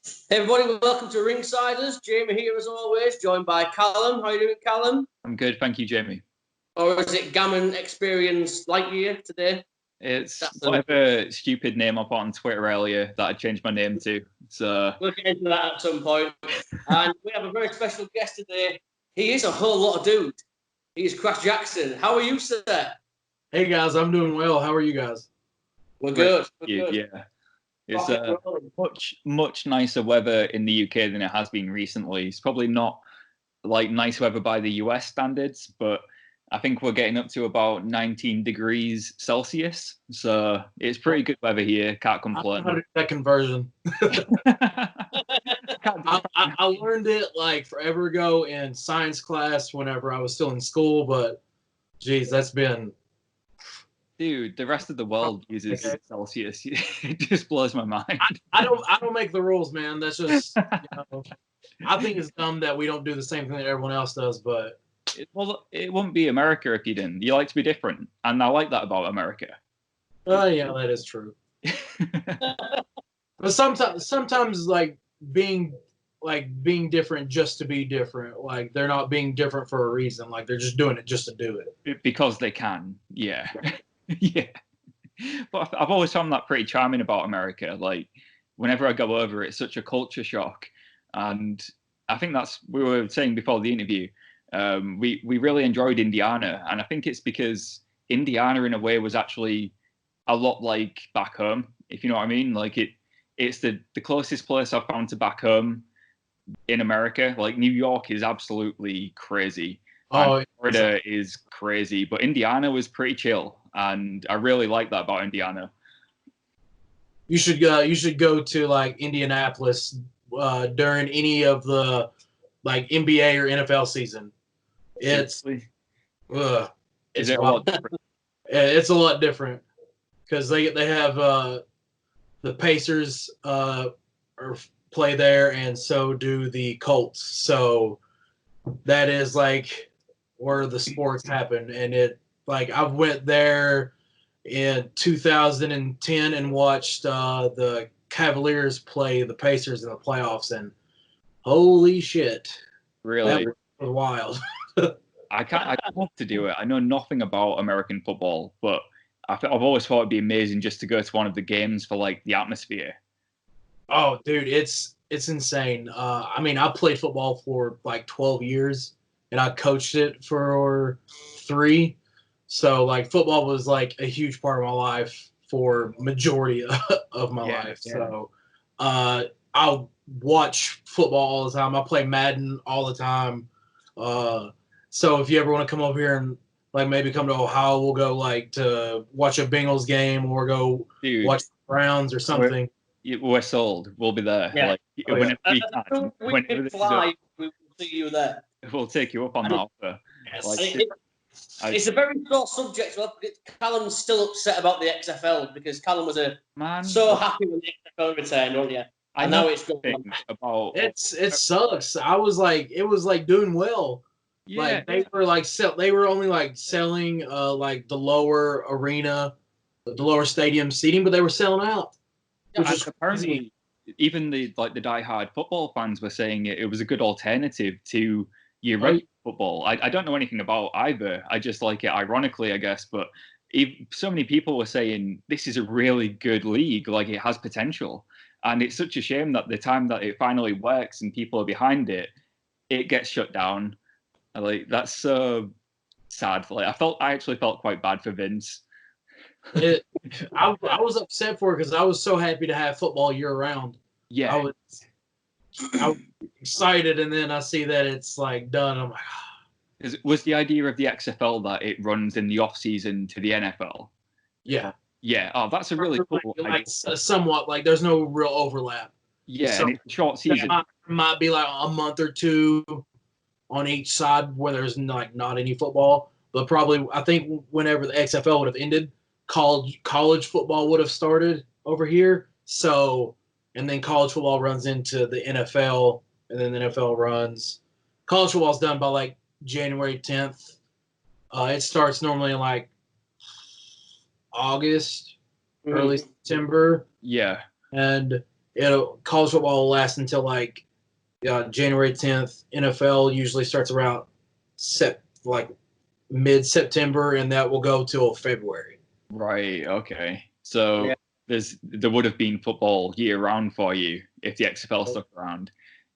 Hey everybody, welcome to Ringsiders. Jamie here as always, joined by Callum. How are you doing, Callum? I'm good, thank you, Jamie. Or is it Gammon Experience Lightyear today? It's whatever stupid name I put on Twitter earlier that I changed my name to. So we'll get into that at some point. And we have a very special guest today. He is a whole lot of dude. He is Crash Jaxon. How are you, sir? Hey guys, I'm doing well. How are you guys? We're good. We're good. Yeah. It's much nicer weather in the UK than it has been recently. It's probably not like nice weather by the US standards, but I think we're getting up to about 19 degrees Celsius. So it's pretty good weather here. Can't complain. I don't that conversion. I learned it like forever ago in science class whenever I was still in school, but geez, that's been... Dude, the rest of the world uses Celsius. It just blows my mind. I don't make the rules, man. That's just, I think it's dumb that we don't do the same thing that everyone else does, but... Well, it wouldn't be America if you didn't. You like to be different, and I like that about America. Yeah, that is true. But sometimes being different just to be different. Like, they're not being different for a reason. Like, they're just doing it just to do it. Because they can, yeah. Yeah. But I've always found that pretty charming about America. Like, whenever I go over, it's such a culture shock. And I think we were saying before the interview, we really enjoyed Indiana. And I think it's because Indiana, in a way, was actually a lot like back home, if you know what I mean. Like, it's the closest place I've found to back home in America. Like, New York is absolutely crazy. Oh, Florida is crazy, but Indiana was pretty chill, and I really like that about Indiana. You should go to like Indianapolis during any of the like NBA or NFL season. It's a lot different. It's a lot different because they have the Pacers play there, and so do the Colts. So that is like where the sports happen, and I went there in 2010 and watched the Cavaliers play the Pacers in the playoffs, and holy shit, really, that was wild. I love to do it. I know nothing about American football, but I've always thought it'd be amazing just to go to one of the games for like the atmosphere. Oh, dude, it's insane. I mean, I played football for like 12 years, and I coached it for 3. So, like, football was like a huge part of my life for majority of my life. Yeah. So, I'll watch football all the time. I play Madden all the time. So if you ever want to come over here and like maybe come to Ohio, we'll go like to watch a Bengals game or go watch the Browns or something. We're sold. We'll be there. Yeah. Like, whenever we can fly, we will see you there. We'll take you up on that offer. Yes. Like, it's a very sore subject. Callum's still upset about the XFL because Callum was so happy when the XFL returned, wasn't you? And now it's going about. It sucks. I was like, it was like doing well. Yeah. Like they were only like selling like the lower arena, the lower stadium seating, but they were selling out. Which is apparently even the diehard football fans were saying it was a good alternative to your regular football. I don't know anything about either. I just like it ironically, I guess. But so many people were saying this is a really good league, like it has potential. And it's such a shame that the time that it finally works and people are behind it, it gets shut down. Like, that's so sad. Like, I actually felt quite bad for Vince. I was upset for it because I was so happy to have football year round. Yeah, I was excited, and then I see that it's like done. I'm like, was the idea of the XFL that it runs in the off season to the NFL? Yeah. Yeah. Oh, that's a really cool. Like somewhat like there's no real overlap. Yeah, so and it's a short season. Might be like a month or 2 on each side where there's not any football, but probably I think whenever the XFL would have ended, college football would have started over here. So, and then college football runs into the NFL, and then the NFL runs. College football's done by like January 10th. It starts normally in like August, early September. Yeah. And college football will last until like January 10th. NFL usually starts around mid-September, and that will go till February. Right. Okay. So there would have been football year round for you if the XFL stuck around.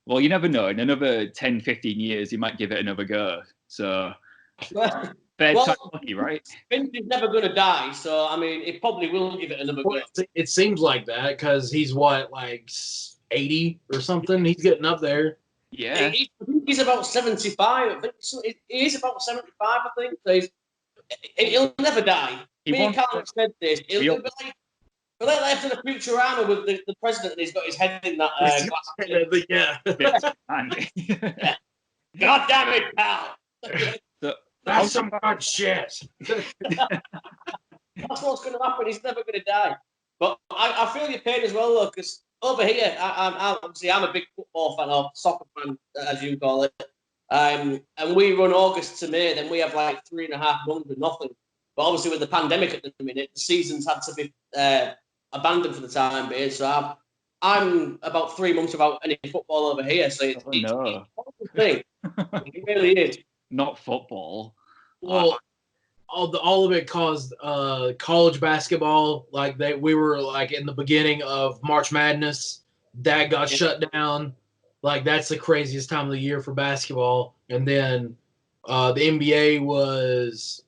Well, you never know. In another 10, 15 years, you might give it another go. So, lucky, right? Vince is never going to die. So, I mean, it probably will give it another go. It seems like that because he's like 80 or something. He's getting up there. Yeah. He's about 75. He is about 75, I think. So he'll never die. Me and Callum said this. He'll be like left in the Futurama with the president, and he's got his head in that glass. Yeah. God damn it, pal. That's some hard shit. That's what's going to happen. He's never going to die. But I feel your pain as well, though, because over here, I'm a big football fan, or soccer fan, as you call it. And we run August to May, then we have like 3.5 months with nothing. But obviously, with the pandemic at the minute, the seasons had to be abandoned for the time being. So I'm about 3 months without any football over here. So it's a horrible thing. It really is. Not football. Well, all of it caused college basketball. Like we were like in the beginning of March Madness. That got shut down. Like that's the craziest time of the year for basketball. And then the NBA was.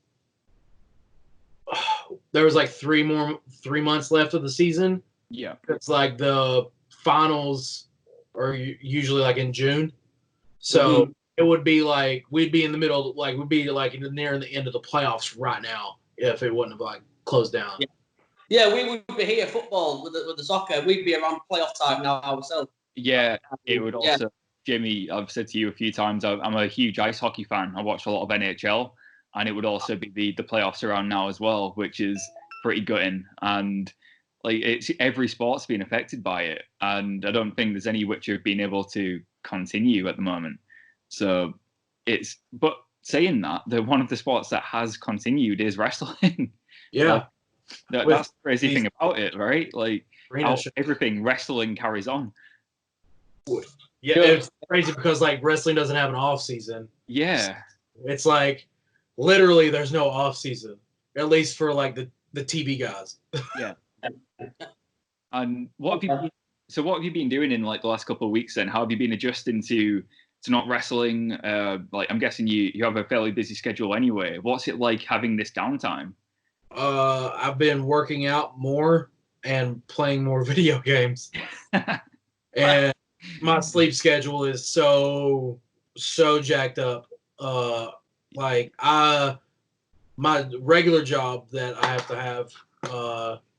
There was like 3 months left of the season. Yeah. It's like the finals are usually like in June. So it would be like we'd be in the middle, like we'd be like near the end of the playoffs right now if it wouldn't have like closed down. Yeah, we would be here football with the soccer. We'd be around playoff time now ourselves. Yeah, it would also, Jimmy, I've said to you a few times, I'm a huge ice hockey fan. I watch a lot of NHL. And it would also be the playoffs around now as well, which is pretty gutting. And like it's every sport's been affected by it. And I don't think there's any which have been able to continue at the moment. So but saying that, one of the sports that has continued is wrestling. Yeah. That's the crazy thing about it, right? Like everything wrestling carries on. Yeah, it's crazy because like wrestling doesn't have an off season. Yeah. It's like literally there's no off season, at least for like the TV guys. Yeah. And what have you been doing in like the last couple of weeks then? How have you been adjusting to not wrestling? Like I'm guessing you have a fairly busy schedule anyway. What's it like having this downtime? I've been working out more and playing more video games. And my sleep schedule is so jacked up. Like my regular job that I have to have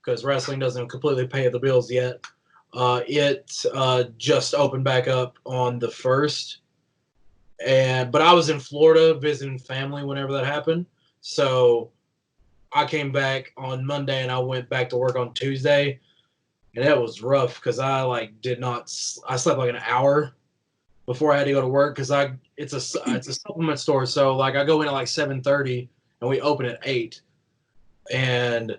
because wrestling doesn't completely pay the bills yet. It just opened back up on the 1st, but I was in Florida visiting family whenever that happened. So I came back on Monday and I went back to work on Tuesday, and that was rough because I slept like an hour before I had to go to work because it's a supplement store. So like I go in at like 7:30 and we open at 8. And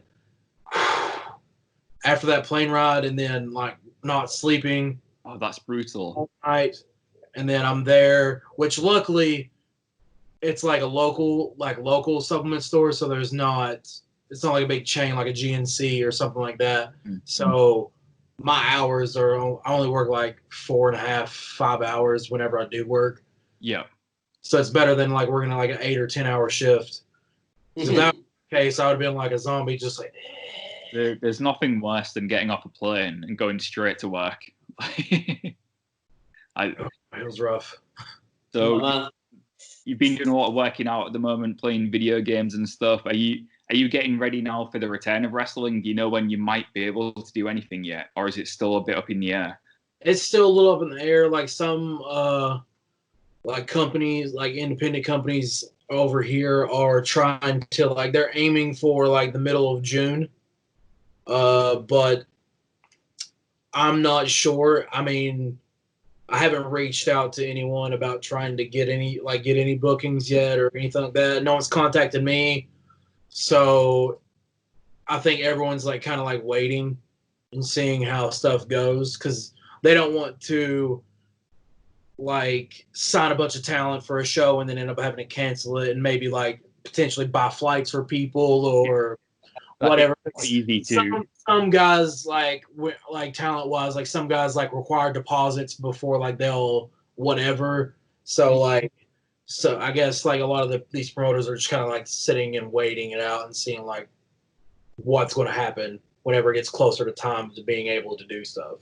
after that plane ride and then like not sleeping. Oh, that's brutal. All night. And then I'm there, which luckily it's like a local supplement store. So it's not like a big chain like a GNC or something like that. Mm-hmm. So my hours I only work like 4.5, 5 hours whenever I do work. Yeah. So it's better than like working like an 8 or 10 hour shift. So in that case, I would have been like a zombie, just like. There's nothing worse than getting off a plane and going straight to work. It was rough. So you've been doing a lot of working out at the moment, playing video games and stuff. Are you getting ready now for the return of wrestling? Do you know when you might be able to do anything yet, or is it still a bit up in the air? It's still a little up in the air. Like some like companies, like independent companies over here are trying to like they're aiming for like the middle of June. But I'm not sure. I mean, I haven't reached out to anyone about trying to get any bookings yet or anything like that. No one's contacted me. So I think everyone's like kind of like waiting and seeing how stuff goes, because they don't want to like sign a bunch of talent for a show and then end up having to cancel it and maybe like potentially buy flights for people or whatever. Easy to. Some guys like talent wise, like some guys like require deposits before like they'll whatever. So I guess like a lot of these promoters are just kind of like sitting and waiting it out and seeing like what's going to happen whenever it gets closer to time to being able to do stuff.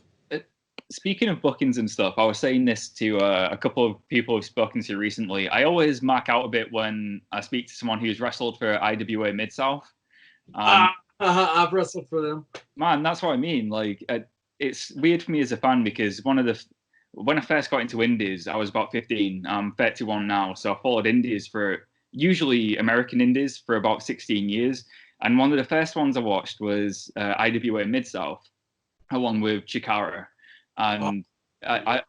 Speaking of bookings and stuff, I was saying this to a couple of people I've spoken to recently. I always mark out a bit when I speak to someone who's wrestled for IWA Mid-South. I've wrestled for them. Man, that's what I mean. Like, it's weird for me as a fan because when I first got into indies, I was about 15. I'm 31 now, so I followed indies for usually American indies for about 16 years. And one of the first ones I watched was IWA Mid-South, along with Chikara. And I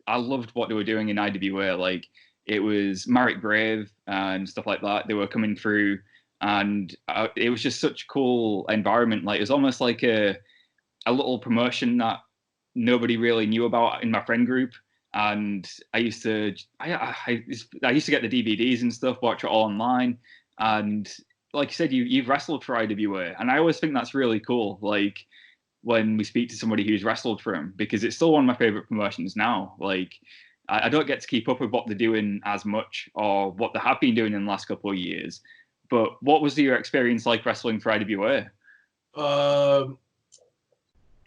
loved what they were doing in IWA. Like, it was Marek Brave and stuff like that. They were coming through, and it was just such a cool environment. Like, it was almost like a little promotion that nobody really knew about in my friend group. And I used to get the DVDs and stuff, watch it all online. And like you said, you've wrestled for IWA, and I always think that's really cool. Like, when we speak to somebody who's wrestled for him, because it's still one of my favorite promotions now. Like, I don't get to keep up with what they're doing as much or what they have been doing in the last couple of years. But what was your experience like wrestling for IWA?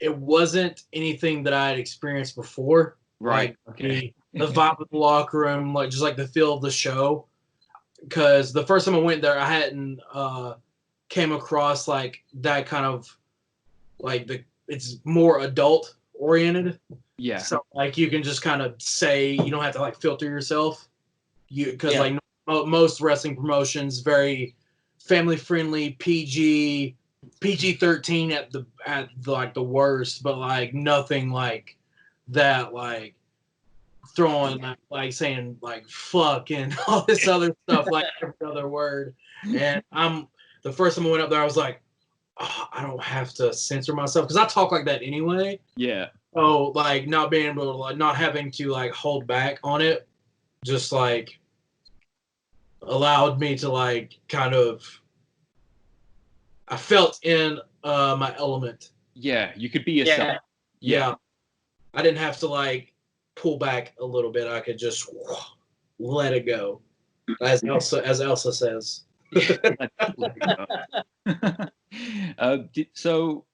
It wasn't anything that I had experienced before. Right. Like, okay. The vibe of the locker room, like just like the feel of the show. Because the first time I went there, I hadn't came across like that kind of like it's more adult oriented. Yeah. So like you can just kind of say, you don't have to like filter yourself. Because like most wrestling promotions, very family friendly, PG-13 at the worst, but like nothing like that, like throwing like saying like fuck and all this other stuff, like every other word. And the first time I went up there, I was like, oh, I don't have to censor myself because I talk like that anyway. Yeah. So like not being able to like not having to like hold back on it, just like allowed me to like kind of I felt in my element. Yeah, you could be yourself. Yeah. I didn't have to like pull back a little bit. I could just let it go, as Elsa says. So,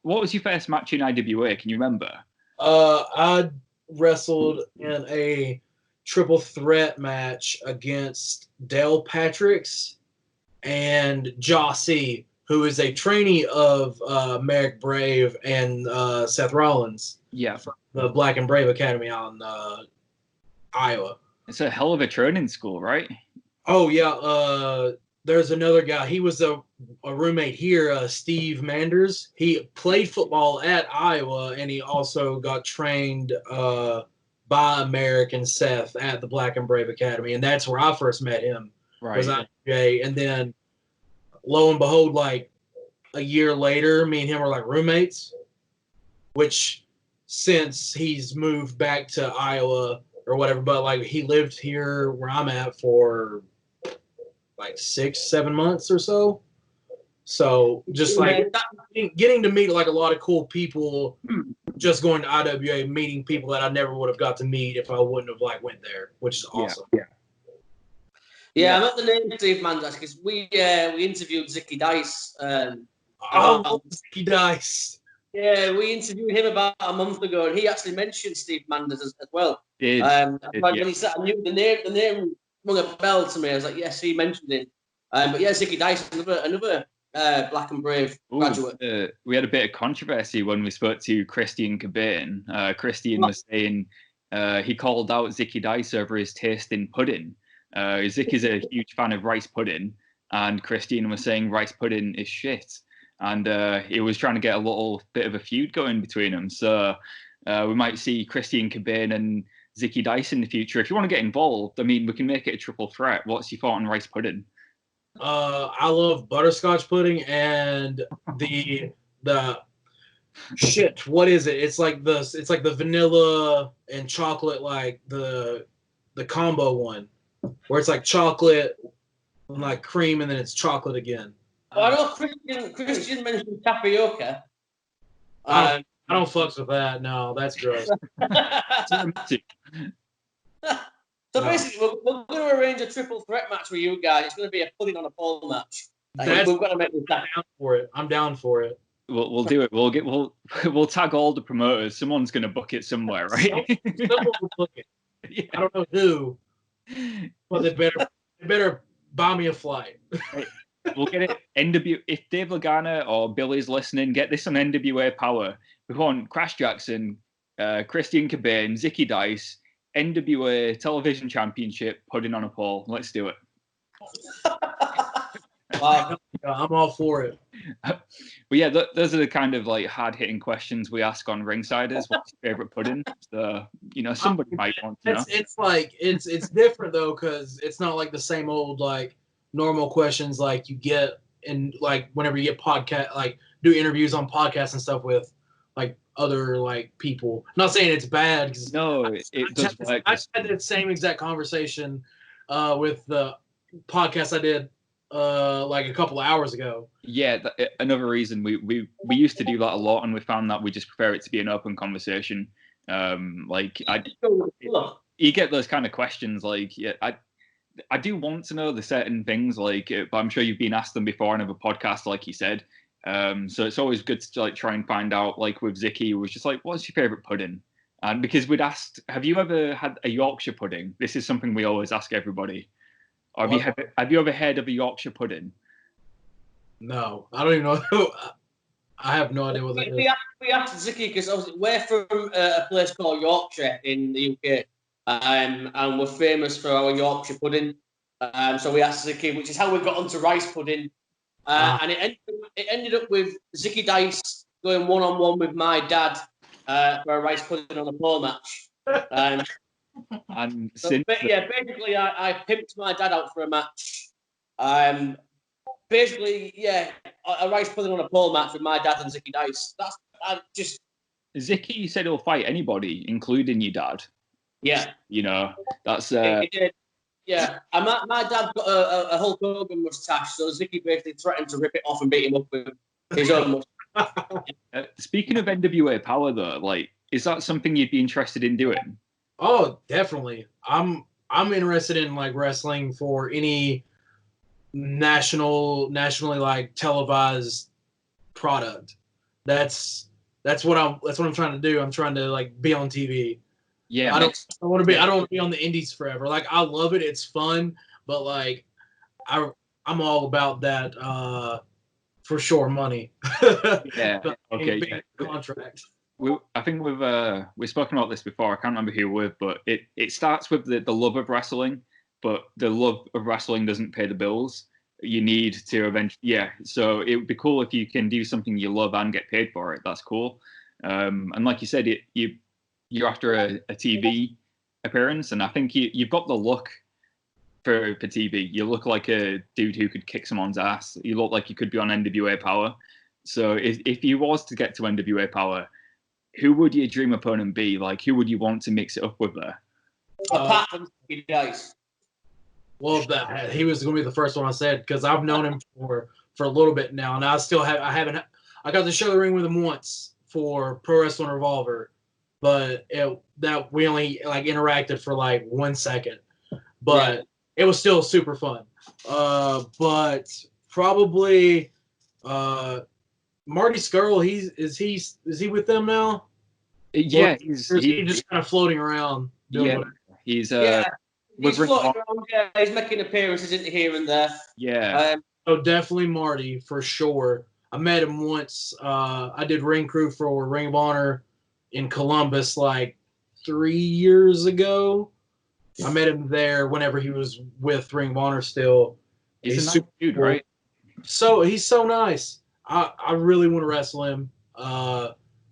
what was your first match in IWA? Can you remember? I wrestled in a triple threat match against Dale Patricks and Jossie, who is a trainee of Marek Brave and Seth Rollins. Yeah. From the Black and Brave Academy out in Iowa. It's a hell of a training school, right? Oh, yeah. There's another guy. He was a roommate here, Steve Manders. He played football at Iowa, and he also got trained by Marek and Seth at the Black and Brave Academy, and that's where I first met him. Right. Was IWA, and then lo and behold, like a year later, me and him were like roommates, which since he's moved back to Iowa or whatever, but like he lived here where I'm at for like 6-7 months or so. So just like getting to meet like a lot of cool people, just going to IWA, meeting people that I never would have got to meet if I wouldn't have like went there, which is awesome. Yeah, I met the name Steve Manders because we interviewed Zicky Dice. Zicky Dice. Yeah, we interviewed him about a month ago, and he actually mentioned Steve Manders as well. When he said, I knew the name rung a bell to me. I was like, yes, he mentioned it. But yeah, Zicky Dice, another Black and Brave graduate. We had a bit of controversy when we spoke to Christian Cabane. Christian was saying he called out Zicky Dice over his taste in pudding. Zicky's a huge fan of rice pudding, and Christian was saying rice pudding is shit. And he was trying to get a little bit of a feud going between them. So we might see Christian Cabane and Zicky Dice in the future. If you want to get involved, I mean, we can make it a triple threat. What's your thought on rice pudding? I love butterscotch pudding and the Shit, what is it? It's like the vanilla and chocolate, like the combo one, where it's like chocolate and like cream, and then it's chocolate again. Well, I know Christian mentioned tapioca. I don't fucks with that. No, that's gross. So basically, we're going to arrange a triple threat match with you guys. It's going to be a pudding on a pole match. We've got to make this happen. Down for it. I'm down for it. We'll do it. We'll tag all the promoters. Someone's going to book it somewhere, right? Someone will book it. Yeah. I don't know who, but they better buy me a flight. We'll get it. If Dave Lagana or Billy's listening, get this on NWA Powerrr. We want Crash Jackson, Christian Cabane, Zicky Dice, NWA Television Championship, pudding on a pole. Let's do it. Wow, I'm all for it. But yeah, those are the kind of like hard-hitting questions we ask on Ringsiders. What's your favorite pudding? So somebody might want to know. It's different though, because it's not like the same old like normal questions like you get in like whenever you get podcast, like do interviews on podcasts and stuff with like other like people. I'm not saying it's bad, because I had the same exact conversation with the podcast I did like a couple of hours ago. Yeah, another reason we used to do that a lot, and we found that we just prefer it to be an open conversation. You get those kind of questions like, yeah, I do want to know the certain things, like, but I'm sure you've been asked them before on other podcasts, like you said. So it's always good to like try and find out, like with Zicky, it was just like, what's your favorite pudding? And because we'd asked, have you ever had a Yorkshire pudding? This is something we always ask everybody. Or have you ever heard of a Yorkshire pudding? No, I don't even know. I have no idea what that is. We asked Zicky because we're from a place called Yorkshire in the UK, and we're famous for our Yorkshire pudding. So we asked Zicky, which is how we got onto rice pudding, and it ended up with Zicky Dice going one-on-one with my dad for a rice pudding on a pole match. And basically, I pimped my dad out for a match. A rice pudding on a pole match with my dad and Zicky Dice. Zicky said he'll fight anybody, including your dad. Yeah, that's. He did. Yeah, and my dad got a Hulk Hogan mustache, so Zicky basically threatened to rip it off and beat him up with his own mustache. Speaking of NWA Powerrr, though, like, is that something you'd be interested in doing? Oh, definitely. I'm interested in like wrestling for any nationally like televised product. That's what I'm trying to do. I'm trying to like be on TV. Yeah, I don't want to be on the indies forever. Like, I love it. It's fun, but like I'm all about that for sure money. Yeah. Okay. Contract. I think we've spoken about this before. I can't remember who with, but it starts with the love of wrestling, but the love of wrestling doesn't pay the bills. You need to eventually, yeah. So it would be cool if you can do something you love and get paid for it. That's cool. And like you said, you're after a TV appearance, and I think you've got the look for TV. You look like a dude who could kick someone's ass. You look like you could be on NWA Powerrr. So if you was to get to NWA Powerrr, who would your dream opponent be? Like, who would you want to mix it up with there? Apart from Zicky Dice. Well, he was going to be the first one I said, because I've known him for a little bit now, and I got to share the ring with him once for Pro Wrestling Revolver, but we only like interacted for like 1 second, but it was still super fun. But probably Marty Scurll. Is he with them now? Yeah, he's just kind of floating around. He's floating around. Yeah, he's making appearances here and there. Yeah. Definitely Marty for sure. I met him once. I did ring crew for Ring of Honor in Columbus like 3 years ago. I met him there whenever he was with Ring of Honor still. He's a super dude, right? So he's so nice. I really want to wrestle him.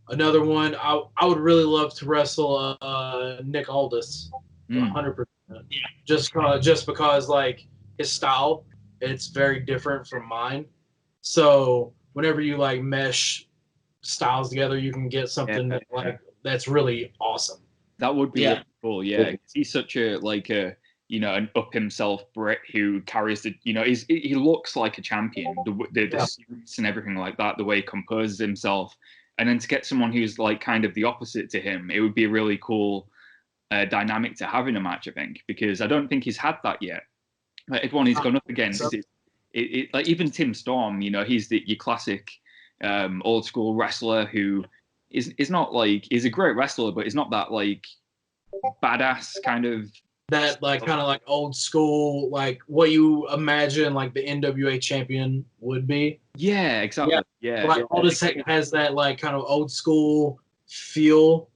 Another one, I would really love to wrestle Nick Aldis, 100%. Yeah. Just because like his style, it's very different from mine. So whenever you like mesh styles together, you can get something that's really awesome. That would be really cool. Yeah, he's such a an up himself Brit who carries the he looks like a champion. The suits and everything like that, the way he composes himself, and then to get someone who's like kind of the opposite to him, it would be a really cool dynamic to have in a match. I think because I don't think he's had that yet. Like everyone he's gone up against, like even Tim Storm, he's your classic old school wrestler who is not like he's a great wrestler, but he's not that like badass kind of old school, like what you imagine like the NWA champion would be. Yeah, exactly. Yeah. Like Aldis has that like kind of old school feel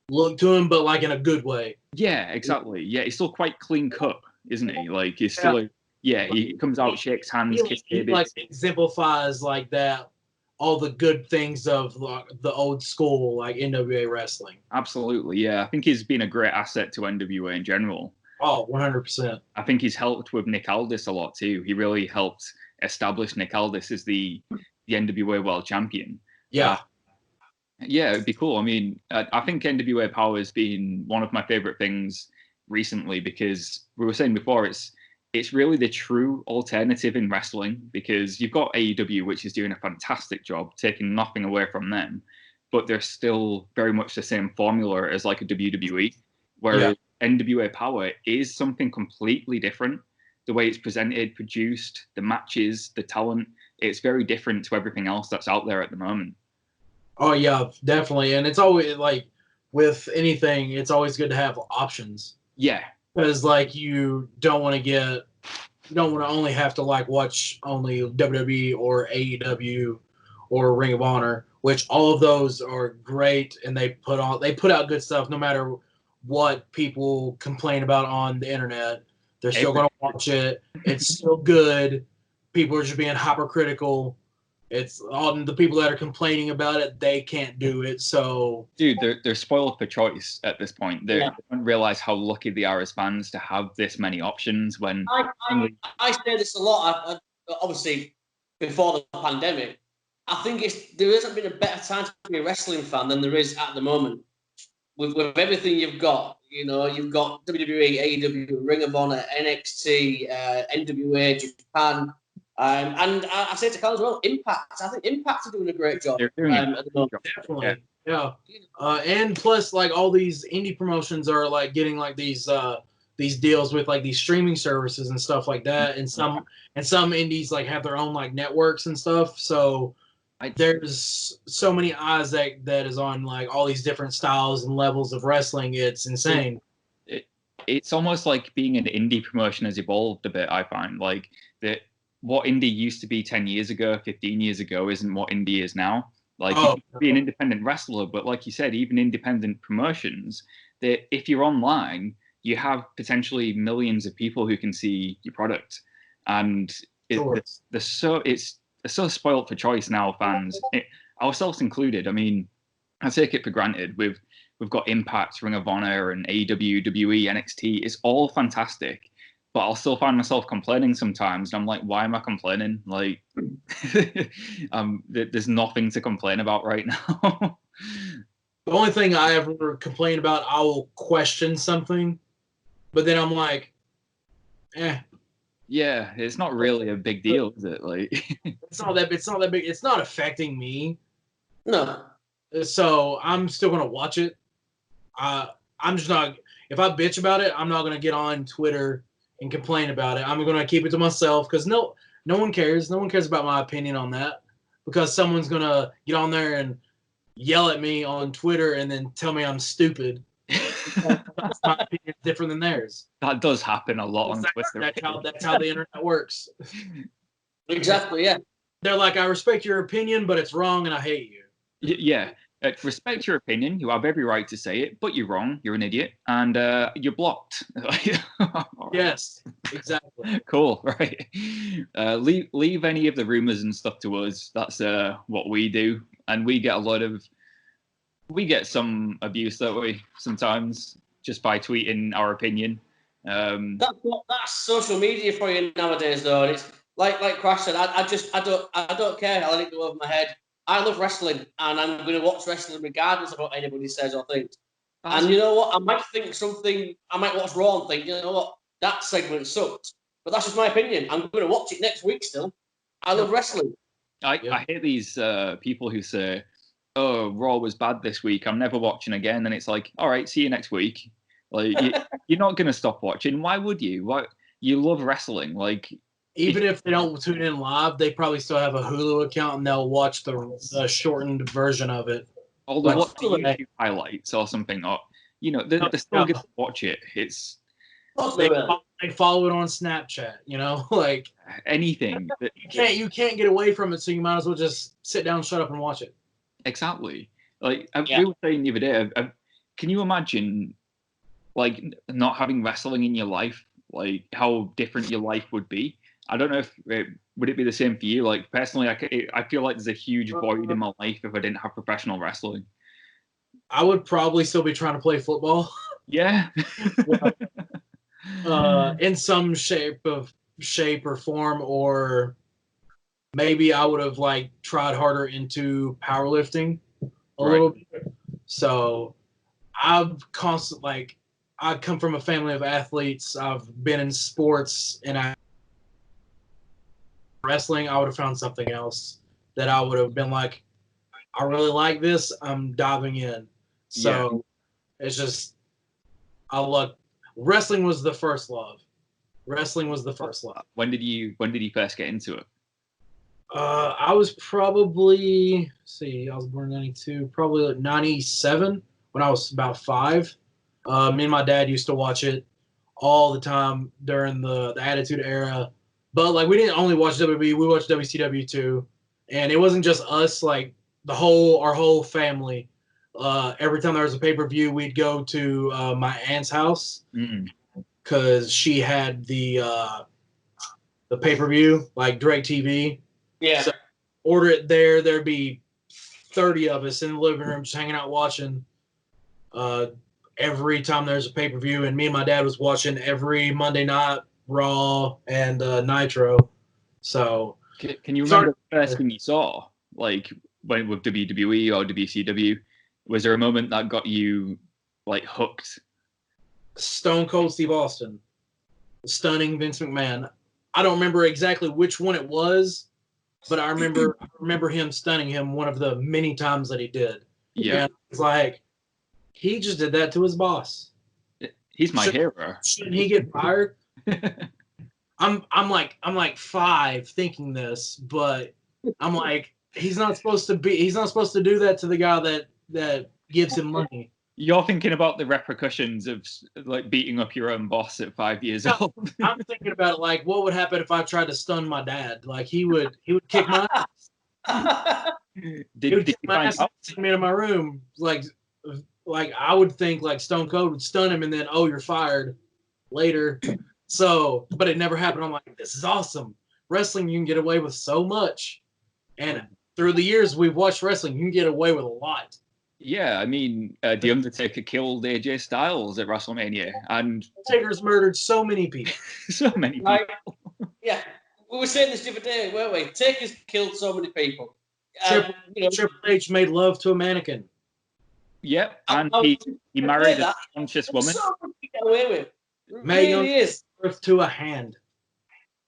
look to him, but like in a good way. Yeah, exactly. Yeah, he's still quite clean cut, isn't he? Like he's still he comes out, shakes hands, kisses babies. Like exemplifies like that all the good things of the old school like NWA wrestling. Absolutely, yeah. I think he's been a great asset to NWA in general. Oh, 100%. I think he's helped with Nick Aldis a lot too. He really helped establish Nick Aldis as the NWA World Champion. Yeah. Yeah, it'd be cool. I mean, I think NWA Powerrr has been one of my favorite things recently because we were saying before, it's really the true alternative in wrestling because you've got AEW, which is doing a fantastic job, taking nothing away from them, but they're still very much the same formula as like a WWE, where NWA Powerrr is something completely different. The way it's presented, produced, the matches, the talent, it's very different to everything else that's out there at the moment. Oh, yeah, definitely. And it's always like with anything, it's always good to have options. Yeah. Because like you don't want to only have to like watch only WWE or AEW or Ring of Honor, which all of those are great and they put out good stuff no matter what people complain about on the internet. They're still going to watch it. It's still good. People are just being hypercritical. It's all the people that are complaining about it, they can't do it. So, dude, they're spoiled for choice at this point. They don't realize how lucky they are as fans to have this many options. When I say this a lot, obviously before the pandemic, I think there hasn't been a better time to be a wrestling fan than there is at the moment. With everything you've got, you've got WWE, AEW, Ring of Honor, NXT, NWA, Japan. And I say to Carl as well, Impact. I think Impact are doing a great job. They're doing at the moment. Definitely, yeah. And plus, like all these indie promotions are like getting like these deals with like these streaming services and stuff like that. And some indies like have their own like networks and stuff. So there's so many eyes that is on like all these different styles and levels of wrestling. It's insane. It's almost like being an indie promotion has evolved a bit. I find like that. What indie used to be 10 years ago, 15 years ago, isn't what indie is now. Like, you can be an independent wrestler, but like you said, even independent promotions, that if you're online, you have potentially millions of people who can see your product. And they're so spoiled for choice now, fans, ourselves included. I mean, I take it for granted. We've got Impact, Ring of Honor, and AEW, WWE, NXT. It's all fantastic. But I'll still find myself complaining sometimes. And I'm like, why am I complaining? Like, there's nothing to complain about right now. The only thing I ever complain about, I will question something, but then I'm like, Yeah, it's not really a big deal, is it? Like, it's not that big. It's not affecting me. No. So I'm still gonna watch it. I'm just not. If I bitch about it, I'm not gonna get on Twitter and complain about it. I'm going to keep it to myself because no one cares. No one cares about my opinion on that because someone's going to get on there and yell at me on Twitter and then tell me I'm stupid. My opinion is different than theirs. That does happen a lot on Twitter. That's how the internet works. Exactly, yeah. They're like, I respect your opinion, but it's wrong and I hate you. Yeah. Respect your opinion. You have every right to say it, but you're wrong. You're an idiot, and you're blocked. Yes, exactly. Cool. Right. Leave any of the rumors and stuff to us. That's what we do, and we get some abuse that way sometimes just by tweeting our opinion. That's social media for you nowadays, though. And it's like Crash said. I don't care. I let it go over my head. I love wrestling, and I'm going to watch wrestling regardless of what anybody says or thinks. And you know what? I might think something. I might watch Raw and think, you know what? That segment sucked. But that's just my opinion. I'm going to watch it next week still. I love wrestling. I hate these people who say, "Oh, Raw was bad this week. I'm never watching again." And it's like, all right, see you next week. Like you're not going to stop watching. Why would you? Why? You love wrestling. Like even if they don't tune in live, they probably still have a Hulu account and they'll watch the shortened version of it. Or they'll watch the YouTube highlights or something. Or they're still going to watch it. It's they follow it on Snapchat. Like anything. You can't get away from it, so you might as well just sit down, shut up, and watch it. Exactly. Like we were saying the other day. Can you imagine, like, not having wrestling in your life? Like how different your life would be. I don't know if would it be the same for you. Like personally, I feel like there's a huge void in my life if I didn't have professional wrestling. I would probably still be trying to play football. Yeah. In some shape or form, or maybe I would have like tried harder into powerlifting a little bit. So I've constantly I come from a family of athletes. I've been in sports, and wrestling, I would have found something else that I would have been like, I really like this. I'm diving in. So it's just, wrestling was the first love. When did you first get into it? I was probably, I was born in 92, probably like 97 when I was about 5. Me and my dad used to watch it all the time during the Attitude Era. But like we didn't only watch WWE, we watched WCW too. And it wasn't just us, like our whole family. Every time there was a pay-per-view, we'd go to my aunt's house because she had the pay-per-view, like DirecTV. Yeah. So order it there. There'd be 30 of us in the living room just hanging out watching. Every time there's a pay-per-view, and me and my dad was watching every Monday night Raw and Nitro. So can you remember the first thing you saw, like when with WWE or WCW? Was there a moment that got you like hooked? Stone Cold Steve Austin, stunning Vince McMahon. I don't remember exactly which one it was, but I remember him stunning him one of the many times that he did. Yeah, and it's like he just did that to his boss. He's my hero. Shouldn't he get fired? I'm like 5 thinking this, but I'm like, he's not supposed to do that to the guy that gives him money. You're thinking about the repercussions of like beating up your own boss at 5 years old. I'm thinking about like what would happen if I tried to stun my dad. Like he would kick my ass. Did you find out? Take me to my room. Like I would think like Stone Cold would stun him and then, oh, you're fired later. So, but it never happened. I'm like, this is awesome. Wrestling, you can get away with so much. And through the years we've watched wrestling, you can get away with a lot. Yeah, I mean, The Undertaker killed AJ Styles at WrestleMania, and Undertaker's murdered so many people. so many people. Yeah, we were saying this the other day, weren't we? Taker's killed so many people. Triple H made love to a mannequin. Yep, and he married a conscious woman. So much to get away with. Really is. Birth to a hand.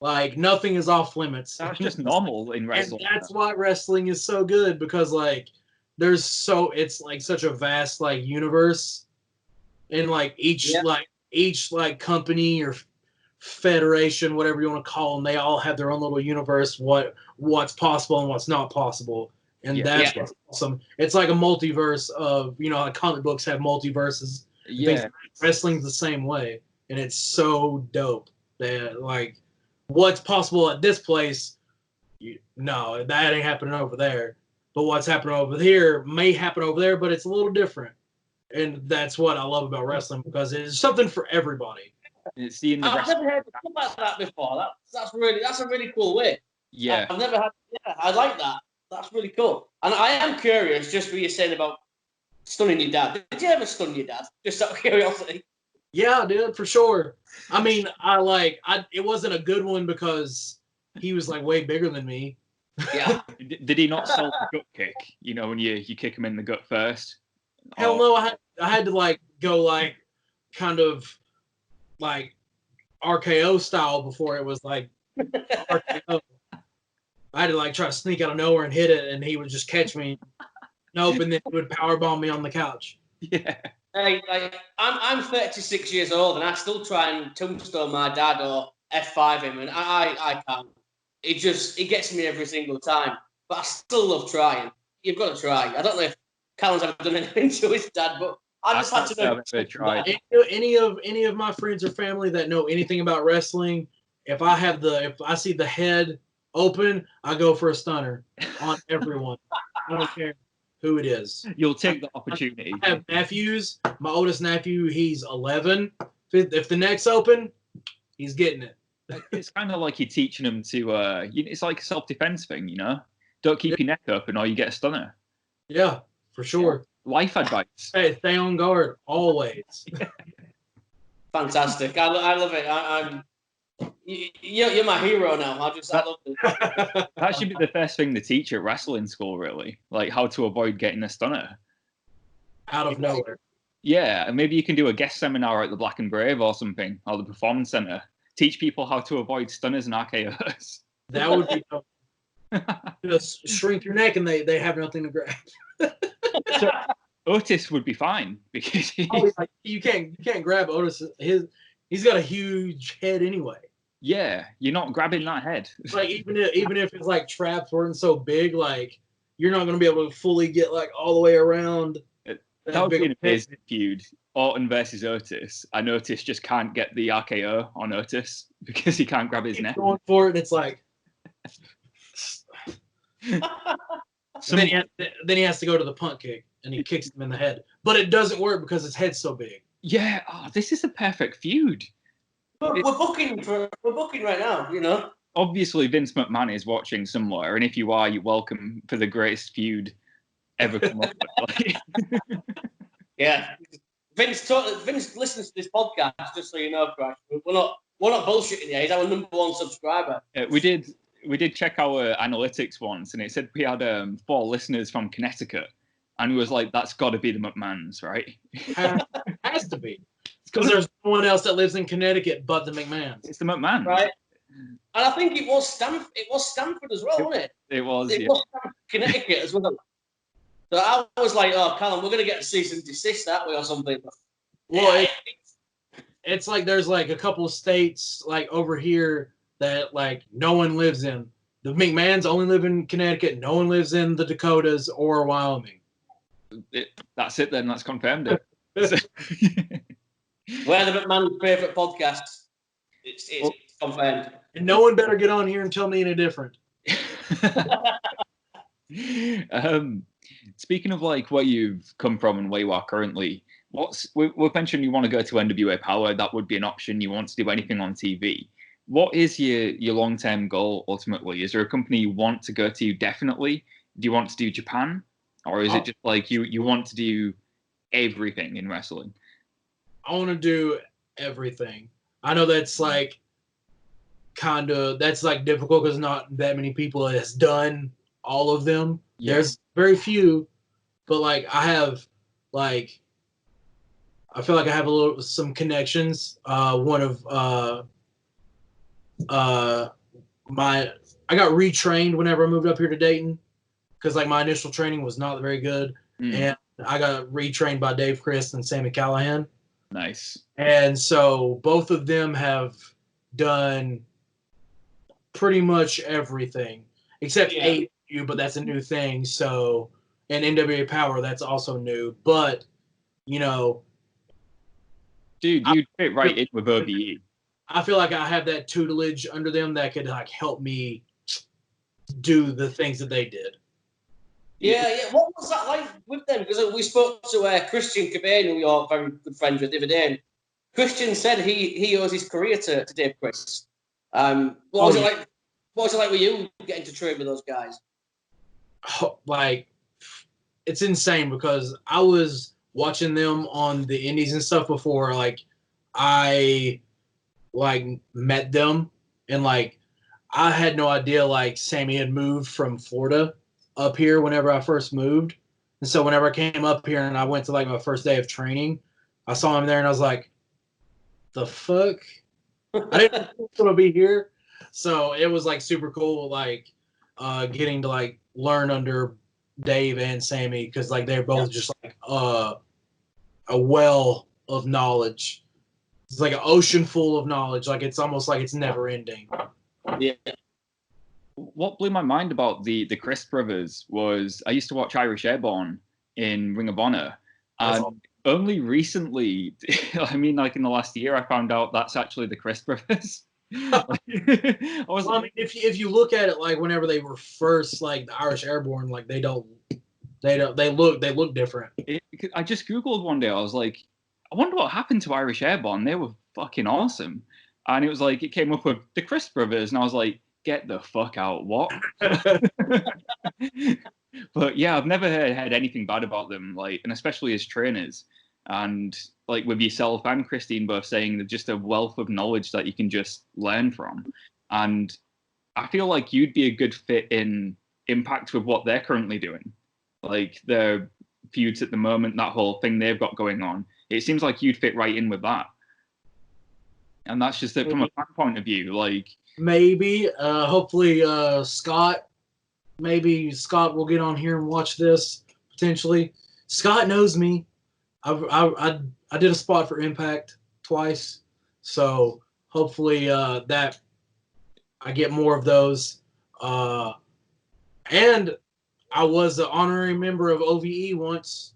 Like nothing is off limits. That's just normal in wrestling. And that's why wrestling is so good, because like it's like such a vast like universe, and like each company or federation, whatever you want to call them, they all have their own little universe. What's possible and what's not possible, and that's what's awesome. It's like a multiverse of like comic books have multiverses. Yeah, wrestling's the same way, and it's so dope that like what's possible at this place, no, that ain't happening over there. But what's happening over here may happen over there, but it's a little different. And that's what I love about wrestling, because it's something for everybody. I've never heard it come like that before. That's a really cool way. Yeah. I've never had. Yeah, I like that. That's really cool. And I am curious, just what you're saying about stunning your dad. Did you ever stun your dad? Just out of curiosity. Yeah, I did, for sure. I mean, it wasn't a good one because he was like way bigger than me. Yeah. Did he not sell the gut kick? You know, when you kick him in the gut first? Hell no, I had to like go like kind of like RKO style before it was like RKO. I had to like try to sneak out of nowhere and hit it, and he would just catch me. Nope, and then he would powerbomb me on the couch. Yeah. Hey, I'm 36 years old, and I still try and tombstone my dad or F5 him, and I can't. It gets me every single time. But I still love trying. You've got to try. I don't know if Callum's ever done anything to his dad, but I just had to know. Any of my friends or family that know anything about wrestling, if I see the head open, I go for a stunner on everyone. I don't care who it is. You'll take the opportunity. I have nephews. My oldest nephew, he's 11. If the neck's open, he's getting it. It's kind of like you're teaching them to. It's like a self-defense thing, you know. Don't keep your neck open, or you get a stunner. Yeah, for sure. Life advice. Hey, stay on guard always. Fantastic. I love it. You're my hero now. I love it. That should be the first thing they teach at wrestling school, really. Like how to avoid getting a stunner. Out of nowhere. Yeah, and maybe you can do a guest seminar at the Black and Brave or something, or the Performance Center. Teach people how to avoid stunners and RKOs. That would be dope. Just shrink your neck and they have nothing to grab. So, Otis would be fine because you can't grab Otis. He's got a huge head anyway. Yeah, you're not grabbing that head. Like even if it's like traps weren't so big, like you're not gonna be able to fully get like all the way around. That would be an amazing feud. Orton versus Otis. And Otis just can't get the RKO on Otis because he can't grab his neck. Going for it, and it's like. Then he has to go to the punt kick, and he kicks him in the head. But it doesn't work because his head's so big. Yeah, this is a perfect feud. We're booking right now, you know. Obviously, Vince McMahon is watching somewhere, and if you are, you're welcome for the greatest feud ever come up with. Yeah, Vince listens to this podcast, just so you know, Crash. We're not bullshitting you. He's our #1 subscriber. We did check our analytics once, and it said we had 4 listeners from Connecticut, and we was like, that's got to be the McMahons, right? Has to be. Because there's no one else that lives in Connecticut but the McMahons. It's the McMahons, right? And I think it was Stamford as well, wasn't it? It was. It was Connecticut as well. So I was like, oh, Callum, we're gonna get a cease and desist that way or something. Well, it's like there's like a couple of states like over here that like no one lives in. The McMahons only live in Connecticut. No one lives in the Dakotas or Wyoming. That's it then. That's confirmed it. We're the McMahon's favourite podcast. It's confirmed. And no one better get on here and tell me any different. Speaking of like where you've come from and where you are currently, we've mentioned you want to go to NWA Powerrr. That would be an option. You want to do anything on TV. What is your long-term goal ultimately? Is there a company you want to go to definitely? Do you want to do Japan? Or is it just like you want to do everything in wrestling? I want to do everything. I know that's like that's like difficult because not that many people has done all of them. Yeah. There's very few, but like I have like I feel like I have some connections. One of I got retrained whenever I moved up here to Dayton because like my initial training was not very good, and I got retrained by Dave Crist and Sami Callihan. Nice. And so both of them have done pretty much everything except AEW, but that's a new thing. So, and NWA Powerrr, that's also new. But, you know, dude, you'd fit right in with OBE. I feel like I have that tutelage under them that could like help me do the things that they did. Yeah. What was that like with them? Because we spoke to Christian Cabane, who we are very good friends with the other day. And Christian said he owes his career to Dave Crist. What was it like? What was it like with you getting to train with those guys? Like, it's insane because I was watching them on the indies and stuff before. Like, I like met them and like I had no idea like Sammy had moved from Florida up here whenever I first moved. And so whenever I came up here and I went to like my first day of training, I saw him there and I was like, the fuck? I didn't know he was gonna be here. So it was like super cool, like getting to like learn under Dave and Sammy because like they're both just like a well of knowledge. It's like an ocean full of knowledge. Like it's almost like it's never ending. Yeah. What blew my mind about the Crist brothers was I used to watch Irish Airborne in Ring of Honor, and only recently, I mean, like in the last year, I found out that's actually the Crist brothers. I mean, if you look at it, like whenever they were first, like the Irish Airborne, like they look different. I just Googled one day. I was like, I wonder what happened to Irish Airborne. They were fucking awesome, and it was like it came up with the Crist brothers, and I was like, get the fuck out! What? But yeah, I've never heard anything bad about them, like, and especially as trainers, and like with yourself and Christine both saying they're just a wealth of knowledge that you can just learn from, and I feel like you'd be a good fit in Impact with what they're currently doing, like their feuds at the moment, that whole thing they've got going on. It seems like you'd fit right in with that, and that's just it from a fan point of view, like. Maybe, hopefully, Scott will get on here and watch this potentially. Scott knows me. I did a spot for Impact twice, so hopefully that I get more of those. And I was an honorary member of OVE once.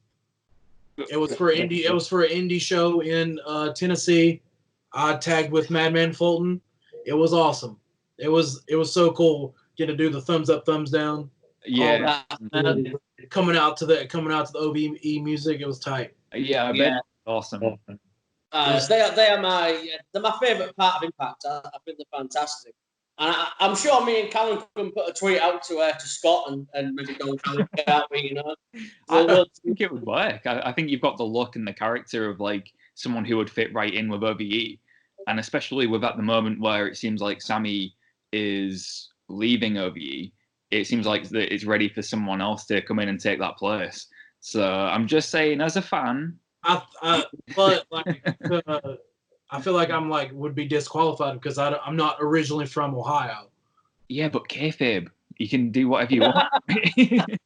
It was for an indie show in Tennessee. I tagged with Madman Fulton. It was awesome. It was so cool getting to do the thumbs up, thumbs down. Yeah. Coming out to the OVE music, it was tight. Yeah, I bet. Awesome. They are my favourite part of Impact. I think they're fantastic. And I'm sure me and Callum can put a tweet out to Scott and maybe go out, you know. I think it would work. I think you've got the look and the character of like someone who would fit right in with OVE. And especially with at the moment where it seems like Sami is leaving OVE, it seems like it's ready for someone else to come in and take that place. So I'm just saying, as a fan, but like, I feel like I'm like would be disqualified because I'm not originally from Ohio. Yeah, but kayfabe, you can do whatever you want.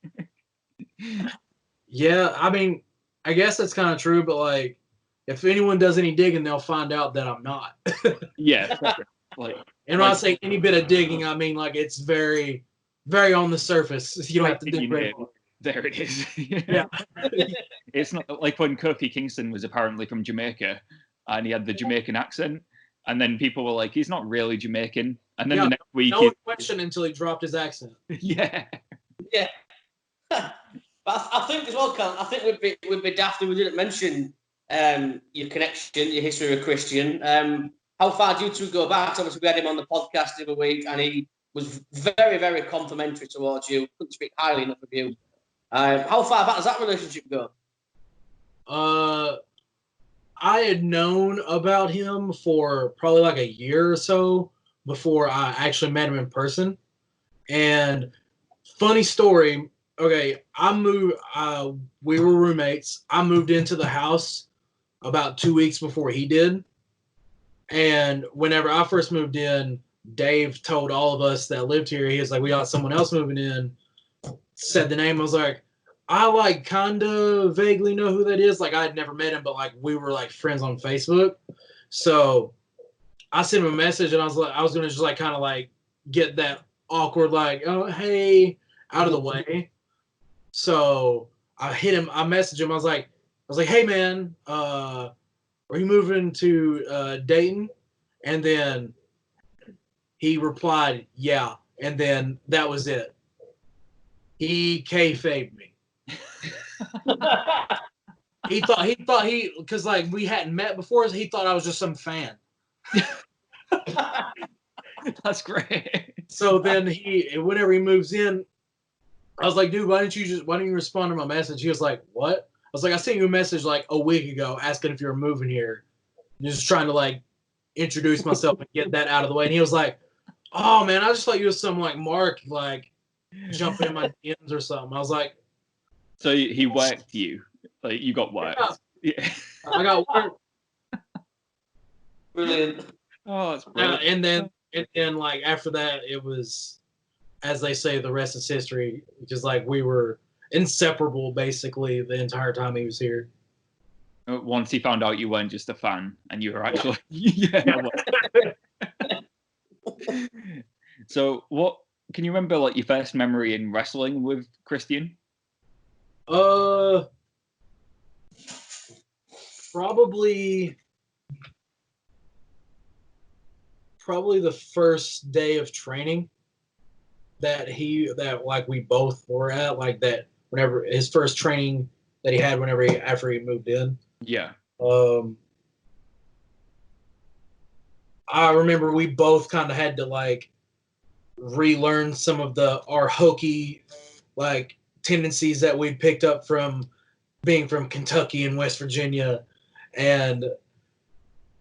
Yeah, I mean, I guess that's kind of true, but like, if anyone does any digging, they'll find out that I'm not. Yeah, like, and when I say any bit of digging, I mean like it's very, very on the surface. You don't have to dig very far. There it is. Yeah. It's not like when Kofi Kingston was apparently from Jamaica and he had the Jamaican accent, and then people were like, he's not really Jamaican. And then the next week, no one questioned until he dropped his accent. Yeah. Yeah. But I think as well, Cal, I think we'd be daft if we didn't mention your connection, your history with Christian. How far do you two go back? Obviously, we had him on the podcast the other week, and he was very, very complimentary towards you. Couldn't speak highly enough of you. How far back does that relationship go? I had known about him for probably like a year or so before I actually met him in person. And funny story. Okay, we were roommates. I moved into the house about 2 weeks before he did. And whenever I first moved in, Dave told all of us that lived here, he was like, we got someone else moving in, said the name. I was like, I like kind of vaguely know who that is. Like I had never met him, but like we were like friends on Facebook. So I sent him a message and I was going to just like kind of like get that awkward, like, oh, hey, out of the way. So I hit him, I messaged him. I was like, hey man, are you moving to Dayton? And then he replied, yeah. And then that was it. He kayfabed me. he thought because like we hadn't met before, so he thought I was just some fan. That's great. So then whenever he moves in, I was like, dude, why don't you respond to my message? He was like, what? I was like, I sent you a message like a week ago asking if you were moving here. Just trying to like introduce myself and get that out of the way. And he was like, oh man, I just thought you was some like Mark, like jumping in my DMs or something. I was like, so he worked you, like you got worked. Yeah. I got worked. Brilliant. Oh, that's brilliant. And then like after that, it was, as they say, the rest is history. Just like we were inseparable basically the entire time he was here. Once he found out you weren't just a fan and you were actually So what can you remember, like your first memory in wrestling with Christian? Probably the first day of training that like we both were at, like that whenever his first training that he had after he moved in. Yeah. I remember we both kind of had to like relearn some of our hokey like tendencies that we'd picked up from being from Kentucky and West Virginia, and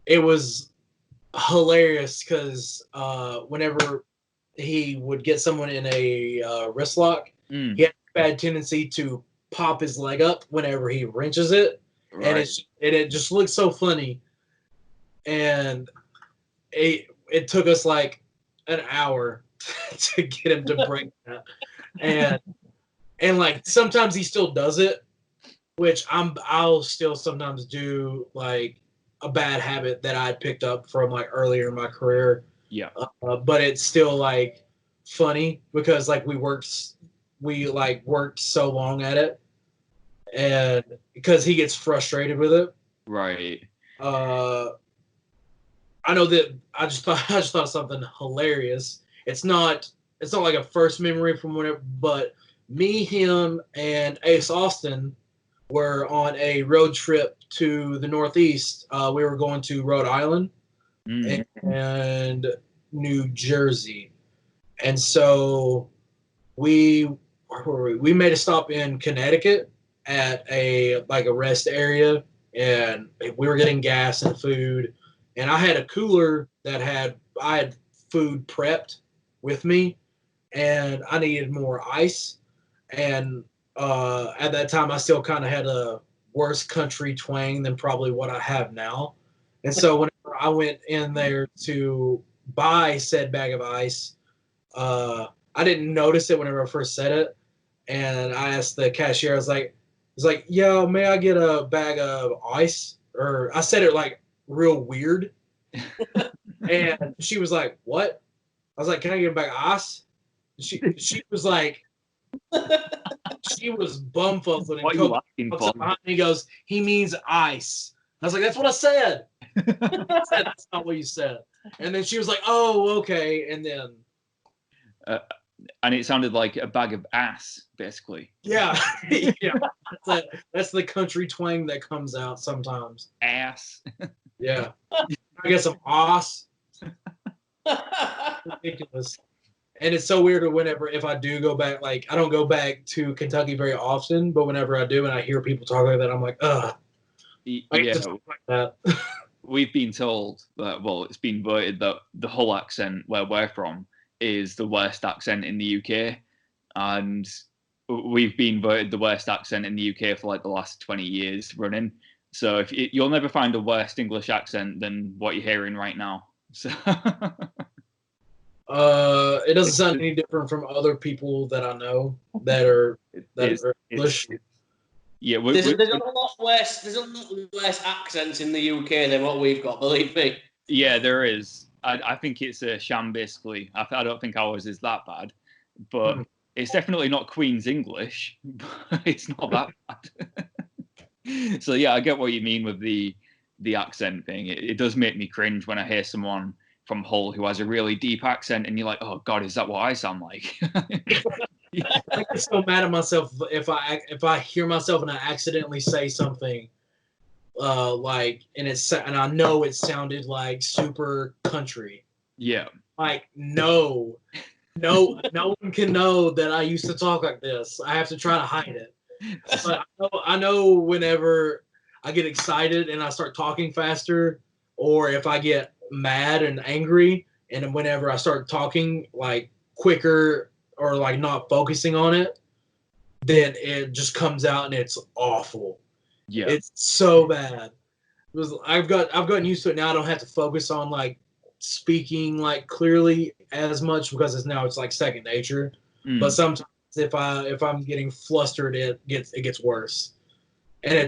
it was hilarious because whenever he would get someone in a wrist lock, he had a bad tendency to pop his leg up whenever he wrenches it, right. And it just looks so funny, and it took us like an hour to get him to break that, and like sometimes he still does it, which I'll still sometimes do, like a bad habit that I picked up from like earlier in my career. Yeah. But it's still like funny because like we worked so long at it, and because he gets frustrated with it. Right. I know that I just thought of something hilarious. It's not like a first memory from whenever, but me, him, and Ace Austin were on a road trip to the Northeast. We were going to Rhode Island and New Jersey, and so we made a stop in Connecticut at a rest area, and we were getting gas and food, and I had a cooler that I had food prepped with me, and I needed more ice, and at that time I still kind of had a worse country twang than probably what I have now, and so whenever I went in there to buy said bag of ice, I didn't notice it whenever I first said it, and I asked the cashier, I was like, "Yo, may I get a bag of ice?" Or I said it like real weird, and she was like, "What?" I was like, "Can I get a bag of ice?" She was like, she was bumfuzzled. What are you asking for? And he goes, "He means ice." I was like, "That's what I said." I said, "That's not what you said." And then she was like, "Oh, okay." And then, and it sounded like a bag of ass, basically. Yeah, yeah. That's the country twang that comes out sometimes. Ass. Yeah. I guess some ass. Ridiculous. And it's so weird if I do go back, like I don't go back to Kentucky very often, but whenever I do and I hear people talk like that, I'm like, ugh. Yeah. Like that. We've been told that, well, it's been voted that the Hull accent where we're from is the worst accent in the UK, and we've been voted the worst accent in the UK for like the last 20 years running. So you'll never find a worse English accent than what you're hearing right now. So it doesn't sound any different from other people that I know that are English. Yeah, there's a lot less accents in the UK than what we've got, believe me. Yeah, there is. I think it's a sham, basically. I don't think ours is that bad, but it's definitely not Queen's English. But it's not that bad. So yeah, I get what you mean with the accent thing. It does make me cringe when I hear someone from Hull who has a really deep accent, and you're like, oh God, is that what I sound like? I get so mad at myself if I hear myself and I accidentally say something and I know it sounded like super country. Yeah. Like no one can know that I used to talk like this. I have to try to hide it. But I know whenever I get excited and I start talking faster, or if I get mad and angry, and whenever I start talking like quicker or like not focusing on it, then it just comes out and it's awful. Yeah. It's so bad. I've gotten used to it now. I don't have to focus on like speaking like clearly as much because it's like second nature. But sometimes if I'm getting flustered, it gets worse. And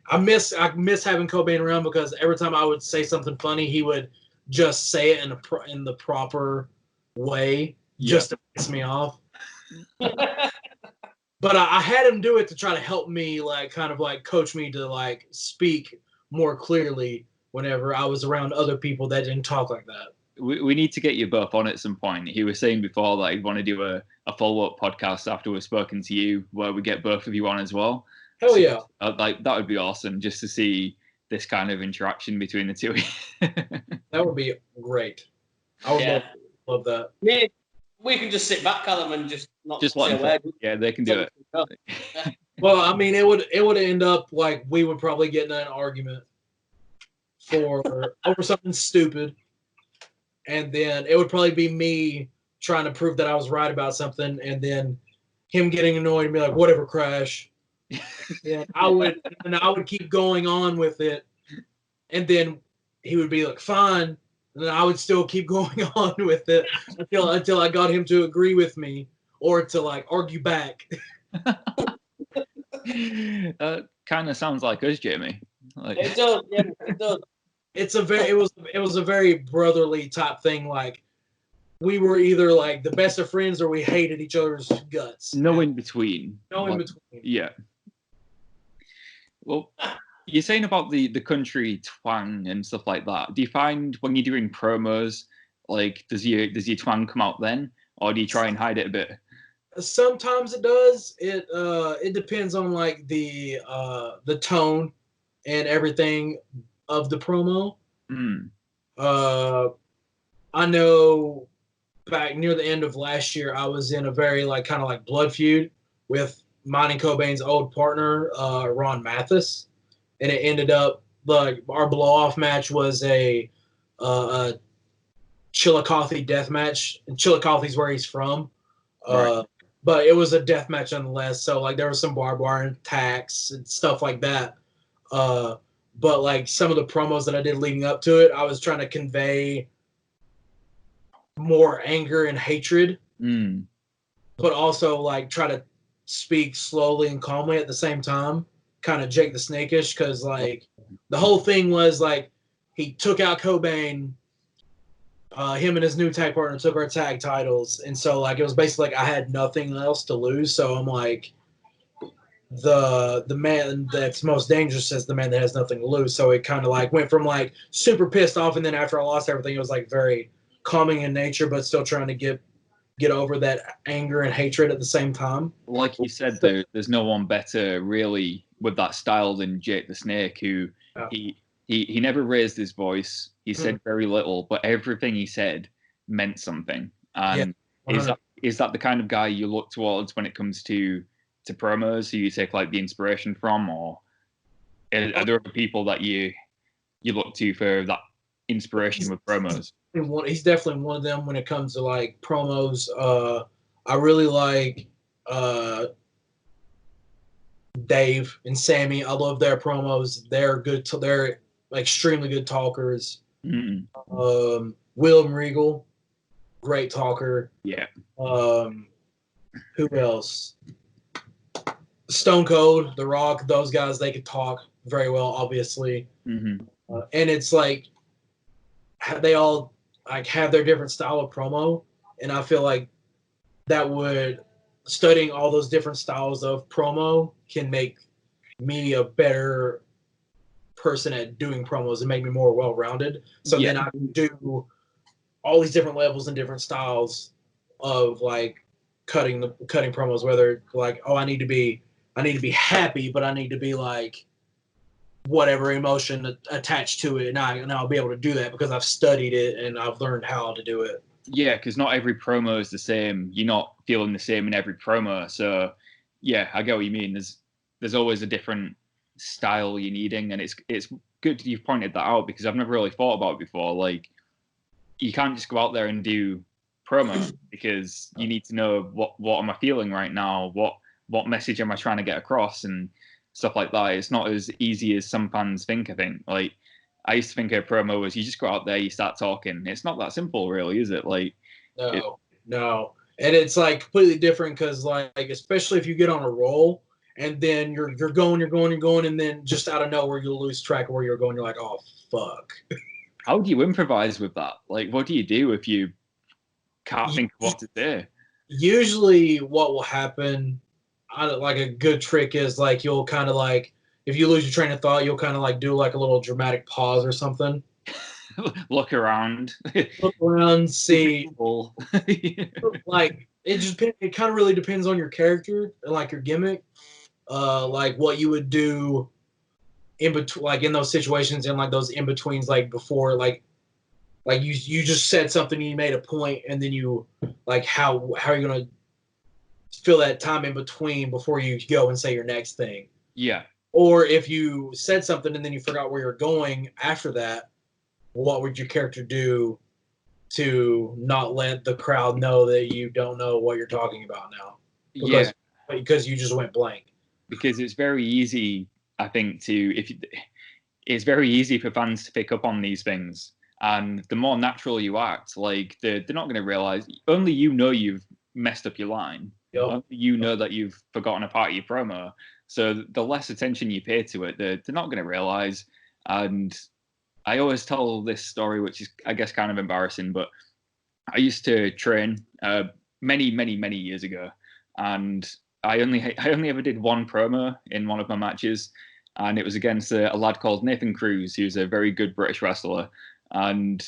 I miss having Cobain around because every time I would say something funny, he would just say it in the proper way just to piss me off. But I had him do it to try to help me, like, kind of like coach me to like speak more clearly whenever I was around other people that didn't talk like that. We need to get you both on at some point. He was saying before that he'd want to do a follow-up podcast after we've spoken to you where we get both of you on as well. Hell yeah. Like, that would be awesome just to see this kind of interaction between the two. That would be great. I would love that. Yeah. We can just sit back, Callum, and just not let them away. Yeah, they can do it. Well, I mean, it would end up like we would probably get in an argument over something stupid, and then it would probably be me trying to prove that I was right about something, and then him getting annoyed and be like, "Whatever, Crash." And I would keep going on with it, and then he would be like, "Fine." And then I would still keep going on with it until I got him to agree with me or to like argue back. Kind of sounds like us, Jamie. Like... It does, yeah, it does. It was a very brotherly type thing. Like we were either like the best of friends or we hated each other's guts. No in between. In between. Yeah. Well, you're saying about the country twang and stuff like that. Do you find when you're doing promos, like does your twang come out then, or do you try and hide it a bit? Sometimes it does. It depends on like the tone and everything of the promo. I know back near the end of last year, I was in a very like kind of like blood feud with mine and Cobain's old partner, Ron Mathis. And it ended up like our blow off match was a Chillicothe death match. And Chillicothe's where he's from. Right. But it was a death match nonetheless. So like there was some barbed wire attacks and stuff like that. But like some of the promos that I did leading up to it, I was trying to convey more anger and hatred. But also like try to speak slowly and calmly at the same time. Kind of Jake the Snake-ish, because like the whole thing was like he took out Cobain, him and his new tag partner took our tag titles, and so like it was basically like I had nothing else to lose, so I'm like the man that's most dangerous is the man that has nothing to lose. So it kind of like went from like super pissed off, and then after I lost everything, it was like very calming in nature, but still trying to get over that anger and hatred at the same time. Like you said, there's no one better really with that style than Jake the Snake, who he never raised his voice. He said very little, but everything he said meant something. And is that the kind of guy you look towards when it comes to promos, who you take like the inspiration from, or are there other people that you look to for that inspiration with promos? He's definitely one of them when it comes to like promos. I really like Dave and Sammy. I love their promos. They're good. They're extremely good talkers. William Regal, great talker. Yeah. Who else? Stone Cold, The Rock. Those guys, they could talk very well, obviously. And it's like they all like have their different style of promo, and I feel like that would studying all those different styles of promo can make me a better person at doing promos and make me more well-rounded. So then I can do all these different levels and different styles of like cutting promos, whether like, oh, I need to be happy, but I need to be like whatever emotion attached to it, and I'll be able to do that because I've studied it and I've learned how to do it. Yeah, because not every promo is the same. You're not feeling the same in every promo. So, yeah, I get what you mean. There's always a different style you're needing, and it's good you've pointed that out because I've never really thought about it before. Like, you can't just go out there and do promo because you need to know what am I feeling right now, what message am I trying to get across and stuff like that. It's not as easy as some fans think. I think like I used to think a promo was you just go out there, you start talking. It's not that simple, really, is it? Like no, and it's like completely different because like especially if you get on a roll and then you're going, and then just out of nowhere you'll lose track of where you're going. You're like, oh fuck. How do you improvise with that? Like, what do you do if you can't think of what to do? Usually, what will happen, like a good trick is like you'll kind of like if you lose your train of thought, you'll kind of like do like a little dramatic pause or something. Look around, see. Like it kind of really depends on your character and like your gimmick, like what you would do in between, like in those situations and like those in betweens, like before, like you just said something and you made a point, and then you like how are you gonna fill that time in between before you go and say your next thing? Yeah. Or if you said something and then you forgot where you're going after that, what would your character do to not let the crowd know that you don't know what you're talking about now? Because you just went blank. Because it's very easy, I think, it's very easy for fans to pick up on these things. And the more natural you act, like they're not going to realize, only you know you've messed up your line. Yep. Only you know that you've forgotten a part of your promo. So the less attention you pay to it, they're not going to realize. And I always tell this story, which is, I guess, kind of embarrassing, but I used to train many, many, many years ago. And I only ever did one promo in one of my matches. And it was against a lad called Nathan Cruz, who's a very good British wrestler. And